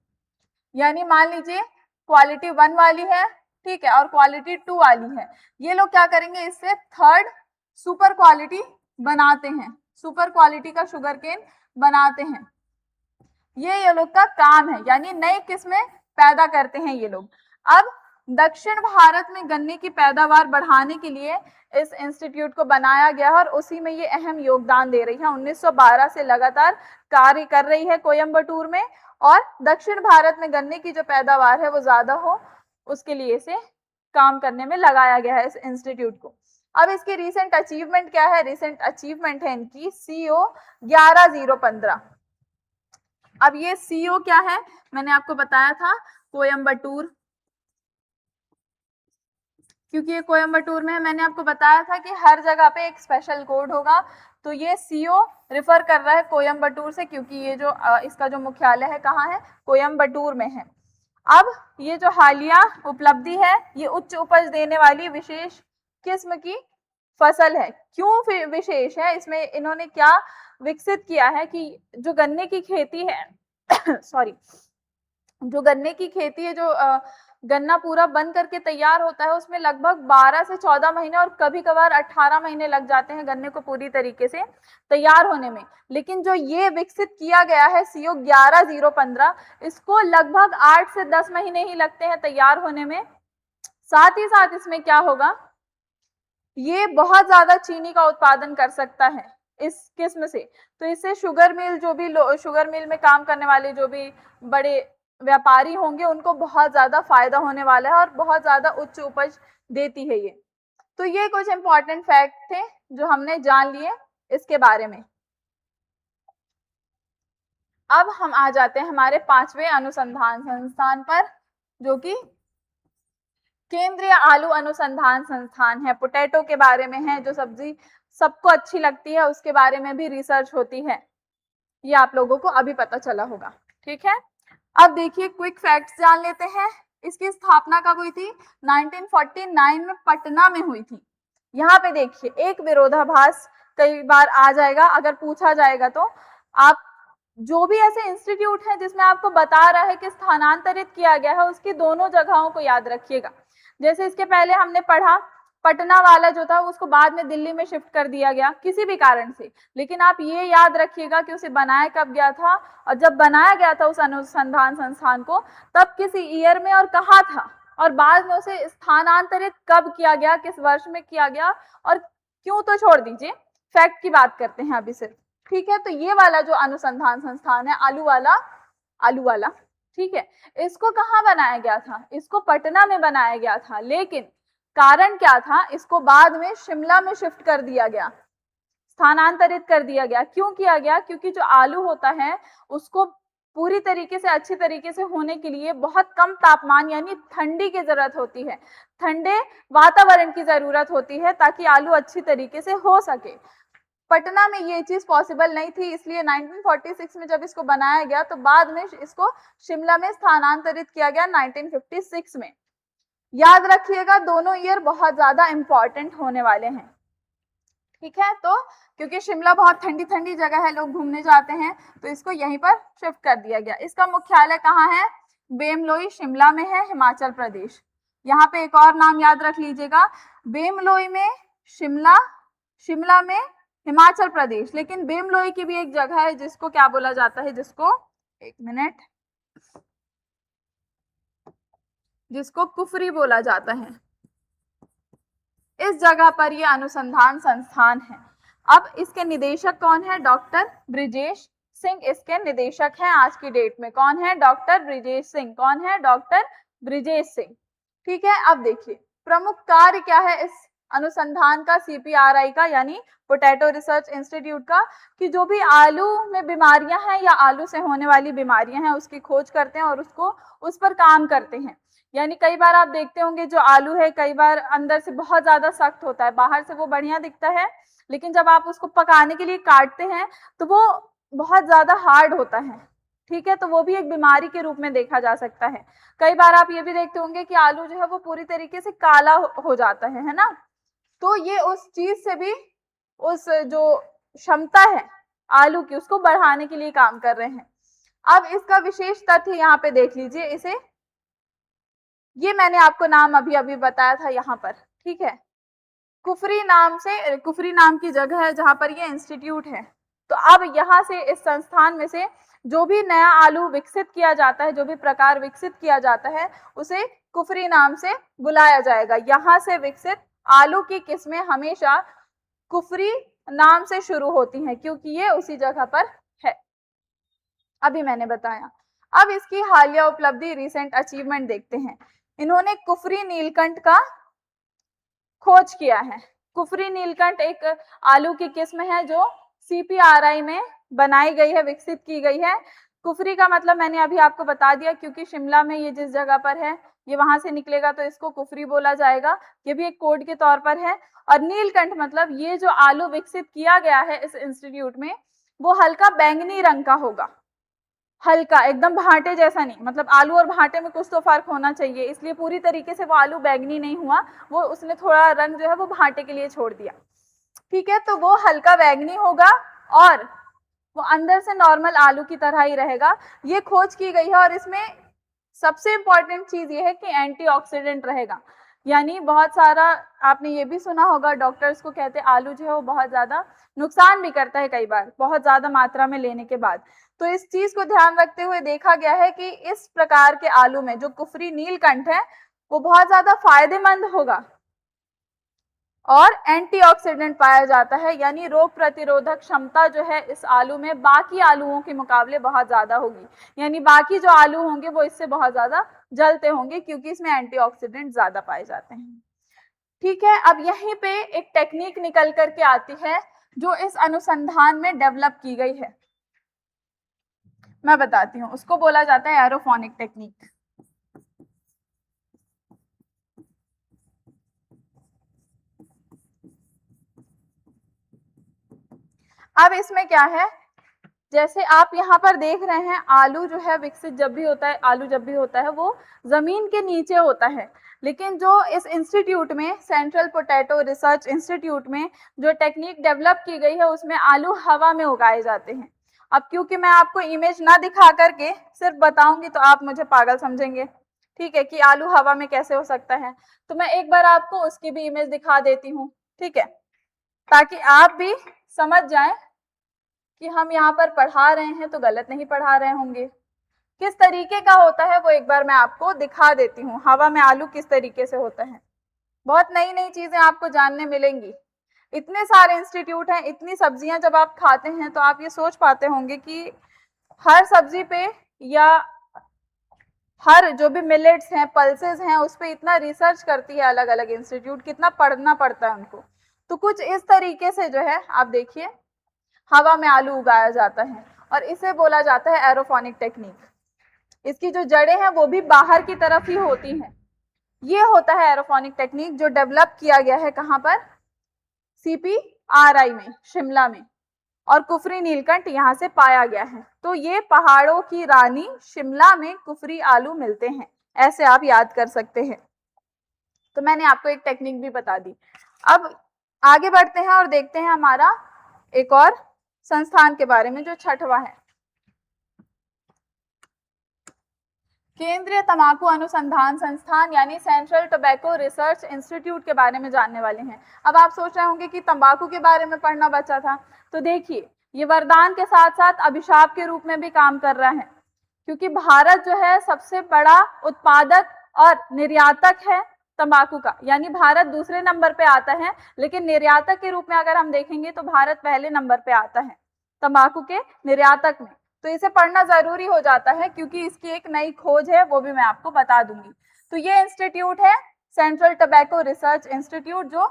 यानी मान लीजिए क्वालिटी 1 वाली है, ठीक है, और क्वालिटी 2 वाली है, ये लोग क्या करेंगे, इससे थर्ड सुपर क्वालिटी बनाते हैं, सुपर क्वालिटी का शुगर केन बनाते हैं। ये लोग का काम है, यानी नई किस्में पैदा करते हैं ये लोग। अब दक्षिण भारत में गन्ने की पैदावार बढ़ाने के लिए इस इंस्टीट्यूट को बनाया गया और उसी में ये अहम योगदान दे रही है। 1912 से लगातार कार्य कर रही है कोयम्बटूर में, और दक्षिण भारत में गन्ने की जो पैदावार है वो ज्यादा हो उसके लिए इसे काम करने में लगाया गया है इस इंस्टीट्यूट को। अब इसकी रिसेंट अचीवमेंट क्या है, रिसेंट अचीवमेंट है इनकी CO 11015। अब ये CO क्या है, मैंने आपको बताया था कोयम्बटूर, क्योंकि ये कोयम्बटूर में है, मैंने आपको बताया था कि हर जगह पे एक स्पेशल कोड होगा। तो ये CO रिफर कर रहा है कोयम्बटूर से, क्योंकि ये जो इसका जो मुख्यालय है कहाँ है, कोयम्बटूर में है। अब ये जो हालिया उपलब्धि है, ये उच्च उपज देने वाली विशेष किस्म की फसल है। क्यों विशेष है, इसमें इन्होंने क्या विकसित किया है कि जो गन्ने की खेती है सॉरी, जो गन्ने की खेती है, जो गन्ना पूरा बन करके तैयार होता है, उसमें लगभग 12 से 14 महीने और कभी कभार 18 महीने लग जाते हैं गन्ने को पूरी तरीके से तैयार होने में। लेकिन जो ये विकसित किया गया है CO 11015, इसको लगभग 8 से 10 महीने ही लगते हैं तैयार होने में। साथ ही साथ इसमें क्या होगा, ये बहुत ज्यादा चीनी का उत्पादन कर सकता है इस किस्म से। तो इससे शुगर मिल, जो भी शुगर मिल में काम करने वाले जो भी बड़े व्यापारी होंगे, उनको बहुत ज्यादा फायदा होने वाला है और बहुत ज्यादा उच्च उपज देती है ये। तो ये कुछ इंपॉर्टेंट फैक्ट थे जो हमने जान लिए इसके बारे में। अब हम आ जाते हैं हमारे 5वें अनुसंधान संस्थान पर, जो कि केंद्रीय आलू अनुसंधान संस्थान है। पोटैटो के बारे में है, जो सब्जी सबको अच्छी लगती है, उसके बारे में भी रिसर्च होती है। ये आप लोगों को अभी पता चला होगा, ठीक है। अब देखिए क्विक फैक्ट्स जान लेते हैं। इसकी स्थापना कब हुई थी, 1949 में पटना में हुई थी। यहाँ पे देखिए एक विरोधाभास कई बार आ जाएगा, अगर पूछा जाएगा तो आप जो भी ऐसे इंस्टीट्यूट है जिसमें आपको बता रहा है कि स्थानांतरित किया गया है, उसकी दोनों जगहों को याद रखिएगा। जैसे इसके पहले हमने पढ़ा पटना वाला जो था उसको बाद में दिल्ली में शिफ्ट कर दिया गया किसी भी कारण से, लेकिन आप ये याद रखिएगा कि उसे बनाया कब गया था, और जब बनाया गया था उस अनुसंधान संस्थान को तब किस ईयर में और कहाँ था, और बाद में उसे स्थानांतरित कब किया गया, किस वर्ष में किया गया और क्यों, तो छोड़ दीजिए, फैक्ट की बात करते हैं अभी सिर्फ, ठीक है। तो ये वाला जो अनुसंधान संस्थान है आलू वाला, ठीक है, इसको कहाँ बनाया गया था, इसको पटना में बनाया गया था, लेकिन कारण क्या था, इसको बाद में शिमला में शिफ्ट कर दिया गया, स्थानांतरित कर दिया गया। क्यों किया गया, क्योंकि जो आलू होता है उसको पूरी तरीके से अच्छी तरीके से होने के लिए बहुत कम तापमान यानी ठंडी की जरूरत होती है, ठंडे वातावरण की जरूरत होती है ताकि आलू अच्छी तरीके से हो सके। पटना में ये चीज पॉसिबल नहीं थी, इसलिए 1946 में जब इसको बनाया गया तो बाद में इसको शिमला में स्थानांतरित किया गया 1956 में। याद रखिएगा दोनों ईयर बहुत ज्यादा इंपॉर्टेंट होने वाले हैं, ठीक है। तो क्योंकि शिमला बहुत ठंडी ठंडी जगह है, लोग घूमने जाते हैं, तो इसको यहीं पर शिफ्ट कर दिया गया। इसका मुख्यालय कहाँ है, बेमलोई शिमला में है, हिमाचल प्रदेश। यहाँ पे एक और नाम याद रख लीजिएगा, बेमलोई में शिमला, शिमला में हिमाचल प्रदेश, लेकिन बेमलोई की भी एक जगह है जिसको क्या बोला जाता है, जिसको एक मिनट, जिसको कुफरी बोला जाता है। इस जगह पर यह अनुसंधान संस्थान है। अब इसके निदेशक कौन है, डॉक्टर ब्रिजेश सिंह इसके निदेशक हैं आज की डेट में। कौन है, डॉक्टर ब्रिजेश सिंह। कौन है, डॉक्टर ब्रिजेश सिंह, ठीक है। अब देखिए प्रमुख कार्य क्या है इस अनुसंधान का, CPRI का यानी पोटैटो रिसर्च इंस्टीट्यूट का, कि जो भी आलू में बीमारियां हैं या आलू से होने वाली बीमारियां हैं उसकी खोज करते हैं और उसको उस पर काम करते हैं। यानी कई बार आप देखते होंगे जो आलू है कई बार अंदर से बहुत ज्यादा सख्त होता है, बाहर से वो बढ़िया दिखता है, लेकिन जब आप उसको पकाने के लिए काटते हैं तो वो बहुत ज्यादा हार्ड होता है, ठीक है। तो वो भी एक बीमारी के रूप में देखा जा सकता है। कई बार आप ये भी देखते होंगे कि आलू जो है वो पूरी तरीके से काला हो जाता है ना। तो ये उस चीज से भी, उस जो क्षमता है आलू की उसको बढ़ाने के लिए काम कर रहे हैं। अब इसका विशेष तथ्य यहाँ पे देख लीजिए, इसे ये मैंने आपको नाम अभी अभी बताया था यहाँ पर, ठीक है। कुफरी नाम की जगह है जहां पर ये इंस्टीट्यूट है। तो अब यहाँ से इस संस्थान में से जो भी नया आलू विकसित किया जाता है, जो भी प्रकार विकसित किया जाता है, उसे कुफरी नाम से बुलाया जाएगा। यहाँ से विकसित आलू की किस्में हमेशा कुफरी नाम से शुरू होती हैं क्योंकि ये उसी जगह पर है, अभी मैंने बताया। अब इसकी हालिया उपलब्धि, रिसेंट अचीवमेंट देखते हैं। इन्होंने कुफरी नीलकंठ का खोज किया है। कुफरी नीलकंठ एक आलू की किस्म है जो CPRI में बनाई गई है, विकसित की गई है। कुफरी का मतलब मैंने अभी आपको बता दिया, क्योंकि शिमला में ये जिस जगह पर है ये वहां से निकलेगा तो इसको कुफरी बोला जाएगा, ये भी एक कोड के तौर पर है। और नीलकंठ मतलब ये जो आलू विकसित किया गया है इस इंस्टीट्यूट में वो हल्का बैंगनी रंग का होगा, हल्का, एकदम भाटे जैसा नहीं, मतलब आलू और भाटे में कुछ तो फर्क होना चाहिए, इसलिए पूरी तरीके से वो आलू बैंगनी नहीं हुआ, वो उसने थोड़ा रंग जो है वो भाटे के लिए छोड़ दिया। ठीक है, तो वो हल्का बैंगनी होगा और वो अंदर से नॉर्मल आलू की तरह ही रहेगा। ये खोज की गई है और इसमें सबसे इंपॉर्टेंट चीज ये है कि एंटीऑक्सीडेंट रहेगा, यानी बहुत सारा आपने ये भी सुना होगा डॉक्टर्स को कहते हैं आलू जो है वो बहुत ज्यादा नुकसान भी करता है कई बार बहुत ज्यादा मात्रा में लेने के बाद। तो इस चीज को ध्यान रखते हुए देखा गया है कि इस प्रकार के आलू में जो कुफरी नीलकंठ है वो बहुत ज्यादा फायदेमंद होगा और एंटीऑक्सीडेंट पाया जाता है, यानी रोग प्रतिरोधक क्षमता जो है इस आलू में बाकी आलूओं के मुकाबले बहुत ज्यादा होगी, यानी बाकी जो आलू होंगे वो इससे बहुत ज्यादा जलते होंगे क्योंकि इसमें एंटीऑक्सीडेंट ज्यादा पाए जाते हैं। ठीक है, अब यहीं पे एक टेक्निक निकल करके आती है जो इस अनुसंधान में डेवलप की गई है, मैं बताती हूँ, उसको बोला जाता है एरोफोनिक टेक्निक। अब इसमें क्या है, जैसे आप यहाँ पर देख रहे हैं आलू जो है विकसित जब भी होता है, आलू जब भी होता है वो जमीन के नीचे होता है, लेकिन जो इस इंस्टीट्यूट में सेंट्रल पोटैटो रिसर्च इंस्टीट्यूट में जो टेक्निक डेवलप की गई है उसमें आलू हवा में उगाए जाते हैं। अब क्योंकि मैं आपको इमेज ना दिखा करके सिर्फ बताऊंगी तो आप मुझे पागल समझेंगे, ठीक है, कि आलू हवा में कैसे हो सकता है, तो मैं एक बार आपको उसकी भी इमेज दिखा देती हूँ, ठीक है, ताकि आप भी समझ जाएं कि हम यहाँ पर पढ़ा रहे हैं तो गलत नहीं पढ़ा रहे होंगे। किस तरीके का होता है वो एक बार मैं आपको दिखा देती हूँ, हवा में आलू किस तरीके से होता है। बहुत नई नई चीजें आपको जानने मिलेंगी। इतने सारे इंस्टीट्यूट हैं, इतनी सब्जियां जब आप खाते हैं तो आप ये सोच पाते होंगे कि हर सब्जी पे या हर जो भी मिलेट्स हैं, पल्सेस हैं, उस पर इतना रिसर्च करती है अलग अलग इंस्टीट्यूट, कितना पढ़ना पड़ता है उनको। तो कुछ इस तरीके से जो है आप देखिए हवा में आलू उगाया जाता है और इसे बोला जाता है एरोफोनिक टेक्निक। इसकी जो जड़ें हैं वो भी बाहर की तरफ ही होती हैं। ये होता है एरोफोनिक टेक्निक जो डेवलप किया गया है कहाँ पर, CPRI में, शिमला में, और कुफरी नीलकंठ यहाँ से पाया गया है। तो ये पहाड़ों की रानी शिमला में कुफरी आलू मिलते हैं, ऐसे आप याद कर सकते हैं। तो मैंने आपको एक टेक्निक भी बता दी। अब आगे बढ़ते हैं और देखते हैं हमारा एक और संस्थान के बारे में जो छठवां है, केंद्रीय तंबाकू अनुसंधान संस्थान, यानी सेंट्रल टोबैको रिसर्च इंस्टीट्यूट के बारे में जानने वाले हैं। अब आप सोच रहे होंगे कि तंबाकू के बारे में पढ़ना बचा था, तो देखिए ये वरदान के साथ साथ अभिशाप के रूप में भी काम कर रहा है, क्योंकि भारत जो है सबसे बड़ा उत्पादक और निर्यातक है तंबाकू का, यानी भारत दूसरे नंबर पे आता है, लेकिन निर्यातक के रूप में अगर हम देखेंगे तो भारत पहले नंबर पे आता है तंबाकू के निर्यातक में। तो इसे पढ़ना जरूरी हो जाता है क्योंकि इसकी एक नई खोज है, वो भी मैं आपको बता दूंगी। तो ये इंस्टीट्यूट है सेंट्रल टोबैको रिसर्च इंस्टीट्यूट जो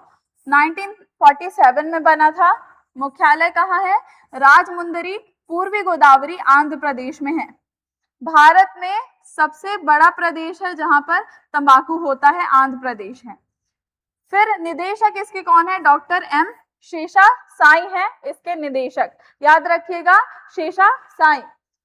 1947 में बना था। मुख्यालय कहाँ है, राजमुंदरी, पूर्वी गोदावरी, आंध्र प्रदेश में है। भारत में सबसे बड़ा प्रदेश है जहां पर तंबाकू होता है, आंध्र प्रदेश है। फिर निदेशक इसके कौन है, डॉक्टर M शेषा साई है इसके निदेशक, याद रखिएगा शेषा साई।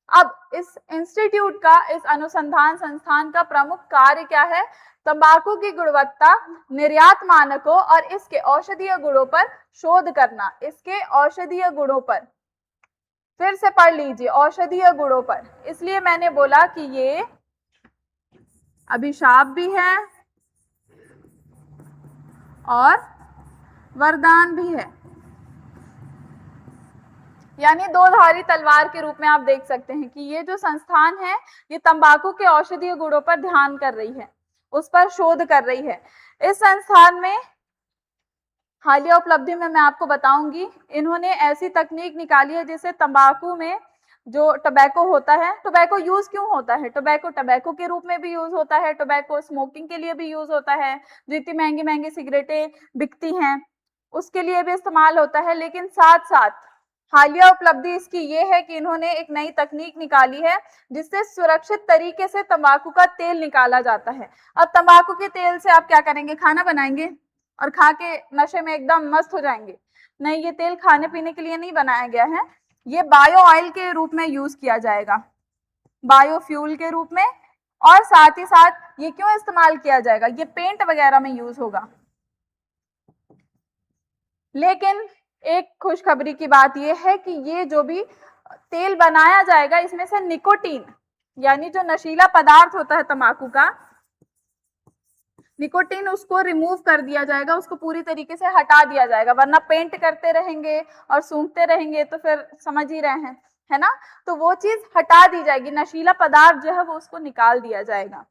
अब इस इंस्टीट्यूट का, इस अनुसंधान संस्थान का प्रमुख कार्य क्या है, तंबाकू की गुणवत्ता, निर्यात मानकों और इसके औषधीय गुणों पर शोध करना। इसके औषधीय गुणों पर, फिर से पढ़ लीजिए, औषधीय गुणों पर, इसलिए मैंने बोला कि ये अभिशाप भी है और वरदान भी है, यानी दो धारी तलवार के रूप में आप देख सकते हैं कि ये जो संस्थान है ये तंबाकू के औषधीय गुणों पर ध्यान कर रही है, उस पर शोध कर रही है। इस संस्थान में हालिया उपलब्धि में मैं आपको बताऊंगी, इन्होंने ऐसी तकनीक निकाली है जिससे तंबाकू में जो टोबैको होता है, टोबैको यूज क्यों होता है, टोबैको टोबैको के रूप में भी यूज होता है, टोबैको स्मोकिंग के लिए भी यूज होता है, जो इतनी महंगी महंगी सिगरेटें बिकती हैं उसके लिए भी इस्तेमाल होता है, लेकिन साथ साथ हालिया उपलब्धि इसकी ये है कि इन्होंने एक नई तकनीक निकाली है जिससे सुरक्षित तरीके से तंबाकू का तेल निकाला जाता है। अब तंबाकू के तेल से आप क्या करेंगे, खाना बनाएंगे और खा के नशे में एकदम मस्त हो जाएंगे? नहीं, ये तेल खाने पीने के लिए नहीं बनाया गया है, ये बायो ऑयल के रूप में यूज किया जाएगा, बायोफ्यूल के रूप में। और साथ ही साथ ये क्यों इस्तेमाल किया जाएगा, ये पेंट वगैरह में यूज होगा। लेकिन एक खुशखबरी की बात यह है कि ये जो भी तेल बनाया जाएगा इसमें से निकोटीन यानी जो नशीला पदार्थ होता है तंबाकू का, निकोटीन, उसको रिमूव कर दिया जाएगा, उसको पूरी तरीके से हटा दिया जाएगा। वरना पेंट करते रहेंगे और सूंघते रहेंगे तो फिर समझ ही रहे हैं, है ना, तो वो चीज हटा दी जाएगी, नशीला पदार्थ जो है वो उसको निकाल दिया जाएगा।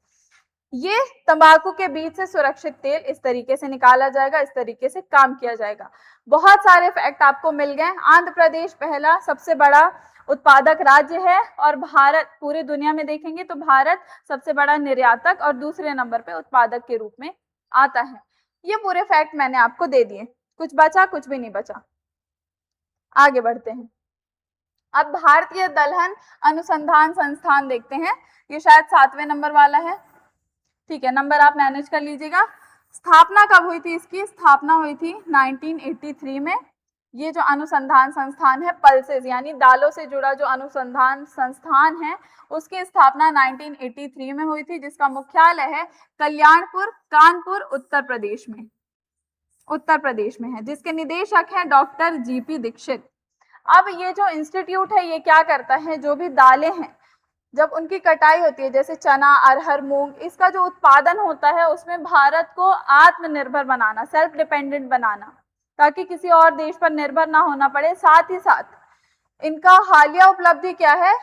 ये तंबाकू के बीज से सुरक्षित तेल इस तरीके से निकाला जाएगा, इस तरीके से काम किया जाएगा। बहुत सारे फैक्ट आपको मिल गए। आंध्र प्रदेश पहला सबसे बड़ा उत्पादक राज्य है और भारत, पूरी दुनिया में देखेंगे तो भारत सबसे बड़ा निर्यातक और दूसरे नंबर पे उत्पादक के रूप में आता है। ये पूरे फैक्ट मैंने आपको दे दिए, कुछ बचा? कुछ भी नहीं बचा। आगे बढ़ते हैं। अब भारतीय दलहन अनुसंधान संस्थान देखते हैं, ये शायद 7वें नंबर वाला है, ठीक है, नंबर आप मैनेज कर लीजिएगा। स्थापना कब हुई थी इसकी? स्थापना हुई थी 1983 में। ये जो अनुसंधान संस्थान है पल्सेस यानी दालों से जुड़ा जो अनुसंधान संस्थान है उसकी स्थापना 1983 में हुई थी, जिसका मुख्यालय है कल्याणपुर, कानपुर, उत्तर प्रदेश में है, जिसके निदेशक हैं डॉक्टर जीपी दीक्षित। अब ये जो इंस्टीट्यूट है ये क्या करता है, जो भी दालें हैं जब उनकी कटाई होती है, जैसे चना, अरहर, मूंग, इसका जो उत्पादन होता है उसमें भारत को आत्मनिर्भर बनाना, सेल्फ डिपेंडेंट बनाना, ताकि किसी और देश पर निर्भर ना होना पड़े। साथ ही साथ इनका हालिया उपलब्धि क्या है,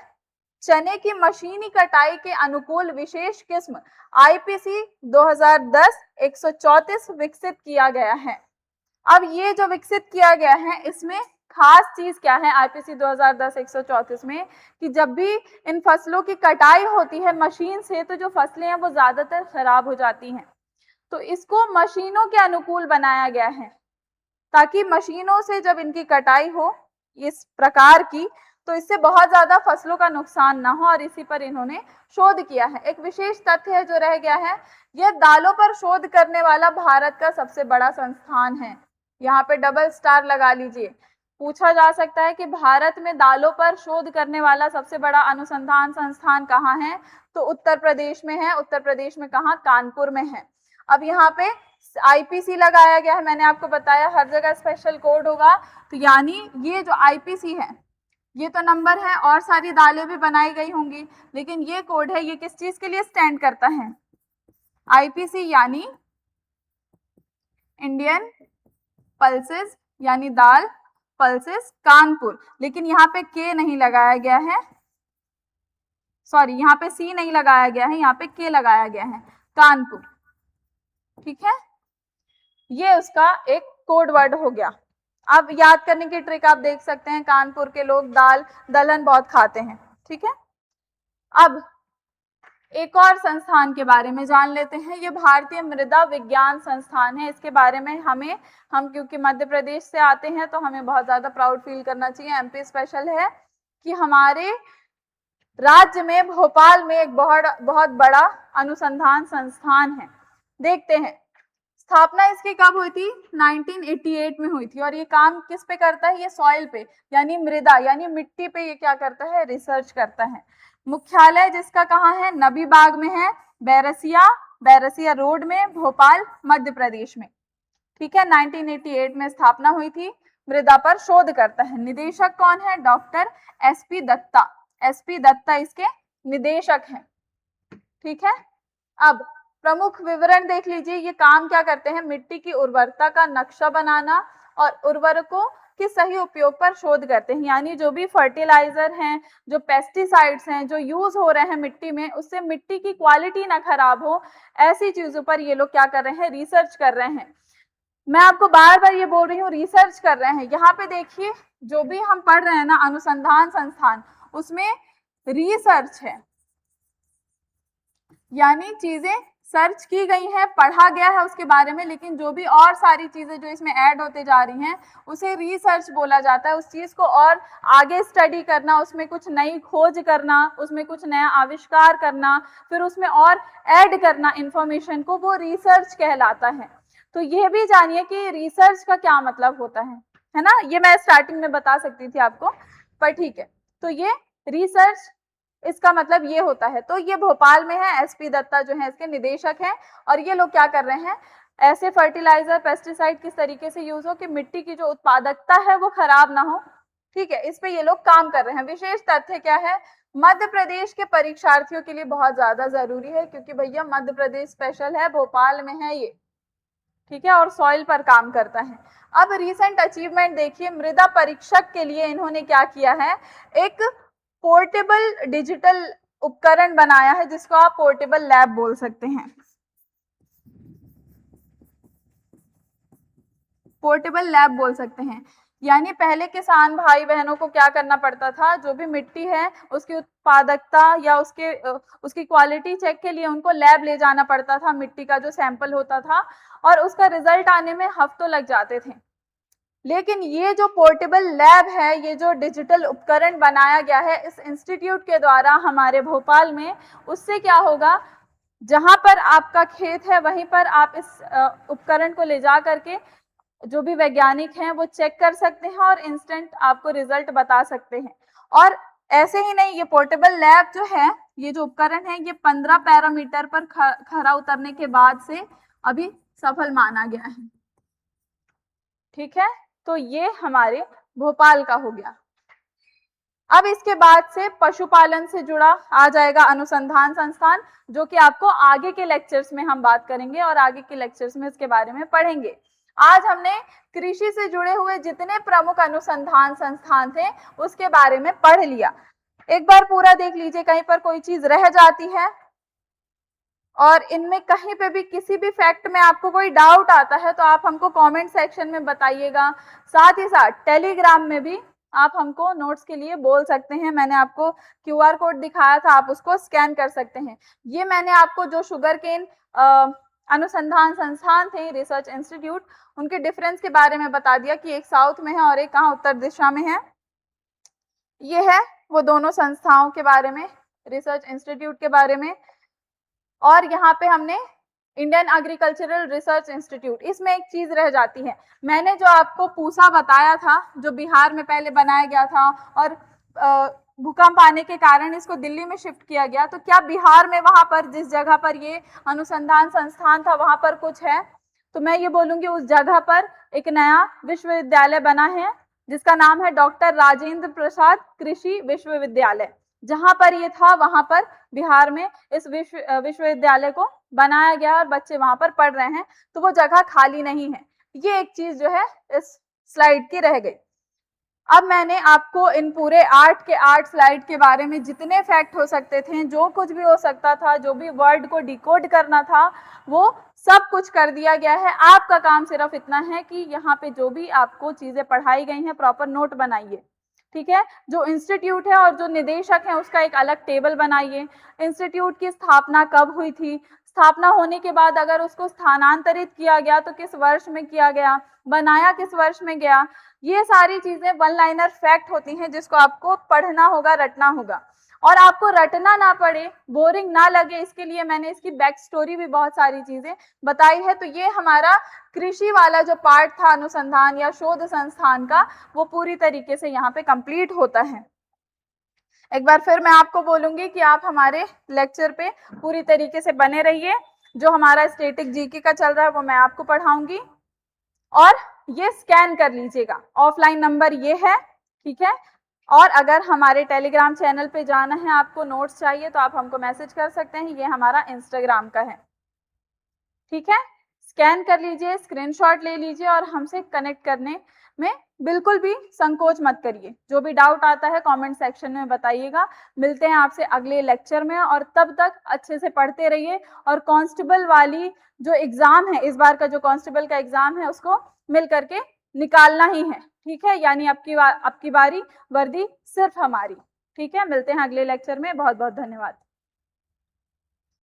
चने की मशीनी कटाई के अनुकूल विशेष किस्म आईपीसी 2010-134 विकसित किया गया है। अब ये जो विकसित किया गया है इसमें खास चीज क्या है आईपीसी 2010-134 में, कि जब भी इन फसलों की कटाई होती है मशीन से तो जो फसलें हैं वो ज्यादातर खराब हो जाती हैं, तो इसको मशीनों के अनुकूल बनाया गया है ताकि मशीनों से जब इनकी कटाई हो इस प्रकार की तो इससे बहुत ज्यादा फसलों का नुकसान ना हो, और इसी पर इन्होंने शोध किया है। एक विशेष तथ्य है जो रह गया है, यह दालों पर शोध करने वाला भारत का सबसे बड़ा संस्थान है। यहाँ पे डबल स्टार लगा लीजिए। पूछा जा सकता है कि भारत में दालों पर शोध करने वाला सबसे बड़ा अनुसंधान संस्थान कहाँ है, तो उत्तर प्रदेश में है। उत्तर प्रदेश में कहाँ? कानपुर में है। अब यहाँ पे आईपीसी लगाया गया है, मैंने आपको बताया हर जगह स्पेशल कोड होगा, तो यानी ये जो आईपीसी है ये तो नंबर है और सारी दालें भी बनाई गई होंगी, लेकिन ये कोड है, ये किस चीज के लिए स्टैंड करता है? आईपीसी यानी इंडियन पल्सेस, यानी दाल पल्सेस कानपुर। लेकिन यहाँ पे के नहीं लगाया गया है, सॉरी यहाँ पे सी नहीं लगाया गया है, यहाँ पे के लगाया गया है, कानपुर, ठीक है। ये उसका एक कोड वर्ड हो गया। अब याद करने की ट्रिक आप देख सकते हैं, कानपुर के लोग दाल दलहन बहुत खाते हैं, ठीक है। अब एक और संस्थान के बारे में जान लेते हैं, ये भारतीय मृदा विज्ञान संस्थान है। इसके बारे में हम क्योंकि मध्य प्रदेश से आते हैं तो हमें बहुत ज्यादा प्राउड फील करना चाहिए, एमपी स्पेशल है, कि हमारे राज्य में भोपाल में एक बहुत बड़ा अनुसंधान संस्थान है। देखते हैं स्थापना इसकी कब हुई थी? 1988 में हुई थी। और ये काम किस पे करता है? ये सॉइल पे यानी मृदा यानी मिट्टी पे ये क्या करता है? रिसर्च करता है। मुख्यालय जिसका कहाँ है? नबीबाग में है, बैरसिया रोड में, भोपाल मध्य प्रदेश में, ठीक है। 1988 में स्थापना हुई थी। मृदा पर शोध करता है। निदेशक कौन है? डॉक्टर एसपी दत्ता इसके निदेशक हैं, ठीक है। अब प्रमुख विवरण देख लीजिए, ये काम क्या करते हैं? मिट्टी की उर्वरता का नक्शा बनाना और उर्वरकों के सही उपयोग पर शोध करते हैं, यानी जो भी फर्टिलाइजर हैं, जो पेस्टिसाइड्स हैं जो यूज हो रहे हैं मिट्टी में, उससे मिट्टी की क्वालिटी ना खराब हो, ऐसी चीजों पर ये लोग क्या कर रहे हैं? रिसर्च कर रहे हैं। मैं आपको बार बार ये बोल रही हूँ, रिसर्च कर रहे हैं। यहाँ पे देखिए जो भी हम पढ़ रहे हैं ना अनुसंधान संस्थान, उसमें रिसर्च है, यानी चीजें सर्च की गई हैं, पढ़ा गया है उसके बारे में, लेकिन जो भी और सारी चीजें जो इसमें ऐड होते जा रही हैं उसे रिसर्च बोला जाता है। उस चीज को और आगे स्टडी करना, उसमें कुछ नई खोज करना, उसमें कुछ नया आविष्कार करना, फिर उसमें और ऐड करना इंफॉर्मेशन को, वो रिसर्च कहलाता है। तो ये भी जानिए कि रिसर्च का क्या मतलब होता है ना। ये मैं स्टार्टिंग में बता सकती थी आपको, पर ठीक है। तो ये रिसर्च, इसका मतलब ये होता है। तो ये भोपाल में है, एसपी दत्ता जो है इसके निदेशक हैं, और ये लोग क्या कर रहे हैं, ऐसे फर्टिलाइजर पेस्टिसाइड किस तरीके से यूज हो कि मिट्टी की जो उत्पादकता है वो खराब ना हो, ठीक है, इस पे ये लोग काम कर रहे हैं। विशेष तथ्य क्या है, मध्य प्रदेश के परीक्षार्थियों के लिए बहुत ज्यादा जरूरी है, क्योंकि भैया मध्य प्रदेश स्पेशल है, भोपाल में है ये, ठीक है, और सॉइल पर काम करता है। अब रिसेंट अचीवमेंट देखिए, मृदा परीक्षक के लिए इन्होंने क्या किया है, एक पोर्टेबल डिजिटल उपकरण बनाया है, जिसको आप पोर्टेबल लैब बोल सकते हैं। पोर्टेबल लैब बोल सकते हैं। यानी पहले किसान भाई बहनों को क्या करना पड़ता था, जो भी मिट्टी है उसकी उत्पादकता या उसकी क्वालिटी चेक के लिए उनको लैब ले जाना पड़ता था, मिट्टी का जो सैंपल होता था, और उसका रिजल्ट आने में हफ्तों लग जाते थे। लेकिन ये जो पोर्टेबल लैब है, ये जो डिजिटल उपकरण बनाया गया है इस इंस्टीट्यूट के द्वारा हमारे भोपाल में, उससे क्या होगा, जहां पर आपका खेत है वहीं पर आप इस उपकरण को ले जा करके जो भी वैज्ञानिक हैं वो चेक कर सकते हैं और इंस्टेंट आपको रिजल्ट बता सकते हैं। और ऐसे ही नहीं, ये पोर्टेबल लैब जो है, ये जो उपकरण है, ये 15 पैरामीटर पर खरा उतरने के बाद से अभी सफल माना गया है, ठीक है। तो ये हमारे भोपाल का हो गया। अब इसके बाद से पशुपालन से जुड़ा आ जाएगा अनुसंधान संस्थान, जो कि आपको आगे के लेक्चर्स में हम बात करेंगे और आगे के लेक्चर्स में इसके बारे में पढ़ेंगे। आज हमने कृषि से जुड़े हुए जितने प्रमुख अनुसंधान संस्थान थे उसके बारे में पढ़ लिया। एक बार पूरा देख लीजिए, कहीं पर कोई चीज रह जाती है और इनमें कहीं पे भी किसी भी फैक्ट में आपको कोई डाउट आता है तो आप हमको कमेंट सेक्शन में बताइएगा। साथ ही साथ टेलीग्राम में भी आप हमको नोट्स के लिए बोल सकते हैं। मैंने आपको क्यूआर कोड दिखाया था, आप उसको स्कैन कर सकते हैं। ये मैंने आपको जो शुगर केन अनुसंधान संस्थान थे, रिसर्च इंस्टीट्यूट, उनके डिफरेंस के बारे में बता दिया कि एक साउथ में है और एक कहाँ उत्तर दिशा में है। ये है वो दोनों संस्थाओं के बारे में, रिसर्च इंस्टीट्यूट के बारे में। और यहाँ पे हमने इंडियन एग्रीकल्चरल रिसर्च इंस्टीट्यूट, इसमें एक चीज रह जाती है, मैंने जो आपको पूसा बताया था जो बिहार में पहले बनाया गया था और भूकंप आने के कारण इसको दिल्ली में शिफ्ट किया गया, तो क्या बिहार में वहां पर जिस जगह पर ये अनुसंधान संस्थान था वहां पर कुछ है? तो मैं ये बोलूंगी उस जगह पर एक नया विश्वविद्यालय बना है जिसका नाम है डॉक्टर राजेंद्र प्रसाद कृषि विश्वविद्यालय। जहां पर ये था वहां पर बिहार में इस विश्वविद्यालय को बनाया गया और बच्चे वहां पर पढ़ रहे हैं, तो वो जगह खाली नहीं है। ये एक चीज जो है इस स्लाइड की रह गई। अब मैंने आपको इन पूरे 8 के 8 स्लाइड के बारे में जितने फैक्ट हो सकते थे, जो कुछ भी हो सकता था, जो भी वर्ड को डिकोड करना था, वो सब कुछ कर दिया गया है। आपका काम सिर्फ इतना है कि यहाँ पे जो भी आपको चीजें पढ़ाई गई हैं प्रॉपर नोट बनाइए, ठीक है। जो इंस्टीट्यूट है और जो निदेशक है उसका एक अलग टेबल बनाइए। इंस्टीट्यूट की स्थापना कब हुई थी, स्थापना होने के बाद अगर उसको स्थानांतरित किया गया तो किस वर्ष में किया गया, बनाया किस वर्ष में गया, ये सारी चीजें वन लाइनर फैक्ट होती हैं जिसको आपको पढ़ना होगा, रटना होगा। और आपको रटना ना पड़े, बोरिंग ना लगे, इसके लिए मैंने इसकी बैक स्टोरी भी बहुत सारी चीजें बताई है। तो ये हमारा कृषि वाला जो पार्ट था अनुसंधान या शोध संस्थान का, वो पूरी तरीके से यहाँ पे कंप्लीट होता है। एक बार फिर मैं आपको बोलूंगी कि आप हमारे लेक्चर पे पूरी तरीके से बने रहिए। जो हमारा स्टैटिक जीके का चल रहा है वो मैं आपको पढ़ाऊंगी, और ये स्कैन कर लीजिएगा। ऑफलाइन नंबर ये है, ठीक है। और अगर हमारे टेलीग्राम चैनल पे जाना है, आपको नोट्स चाहिए, तो आप हमको मैसेज कर सकते हैं, ये हमारा इंस्टाग्राम का है, ठीक है। स्कैन कर लीजिए, स्क्रीनशॉट ले लीजिए और हमसे कनेक्ट करने में बिल्कुल भी संकोच मत करिए। जो भी डाउट आता है कमेंट सेक्शन में बताइएगा। मिलते हैं आपसे अगले लेक्चर में, और तब तक अच्छे से पढ़ते रहिए। और कांस्टेबल वाली जो एग्जाम है, इस बार का जो कांस्टेबल का एग्जाम है, उसको मिल करके निकालना ही है, ठीक है। यानी आपकी बारी, वर्दी सिर्फ हमारी, ठीक है। मिलते हैं अगले लेक्चर में। बहुत बहुत धन्यवाद।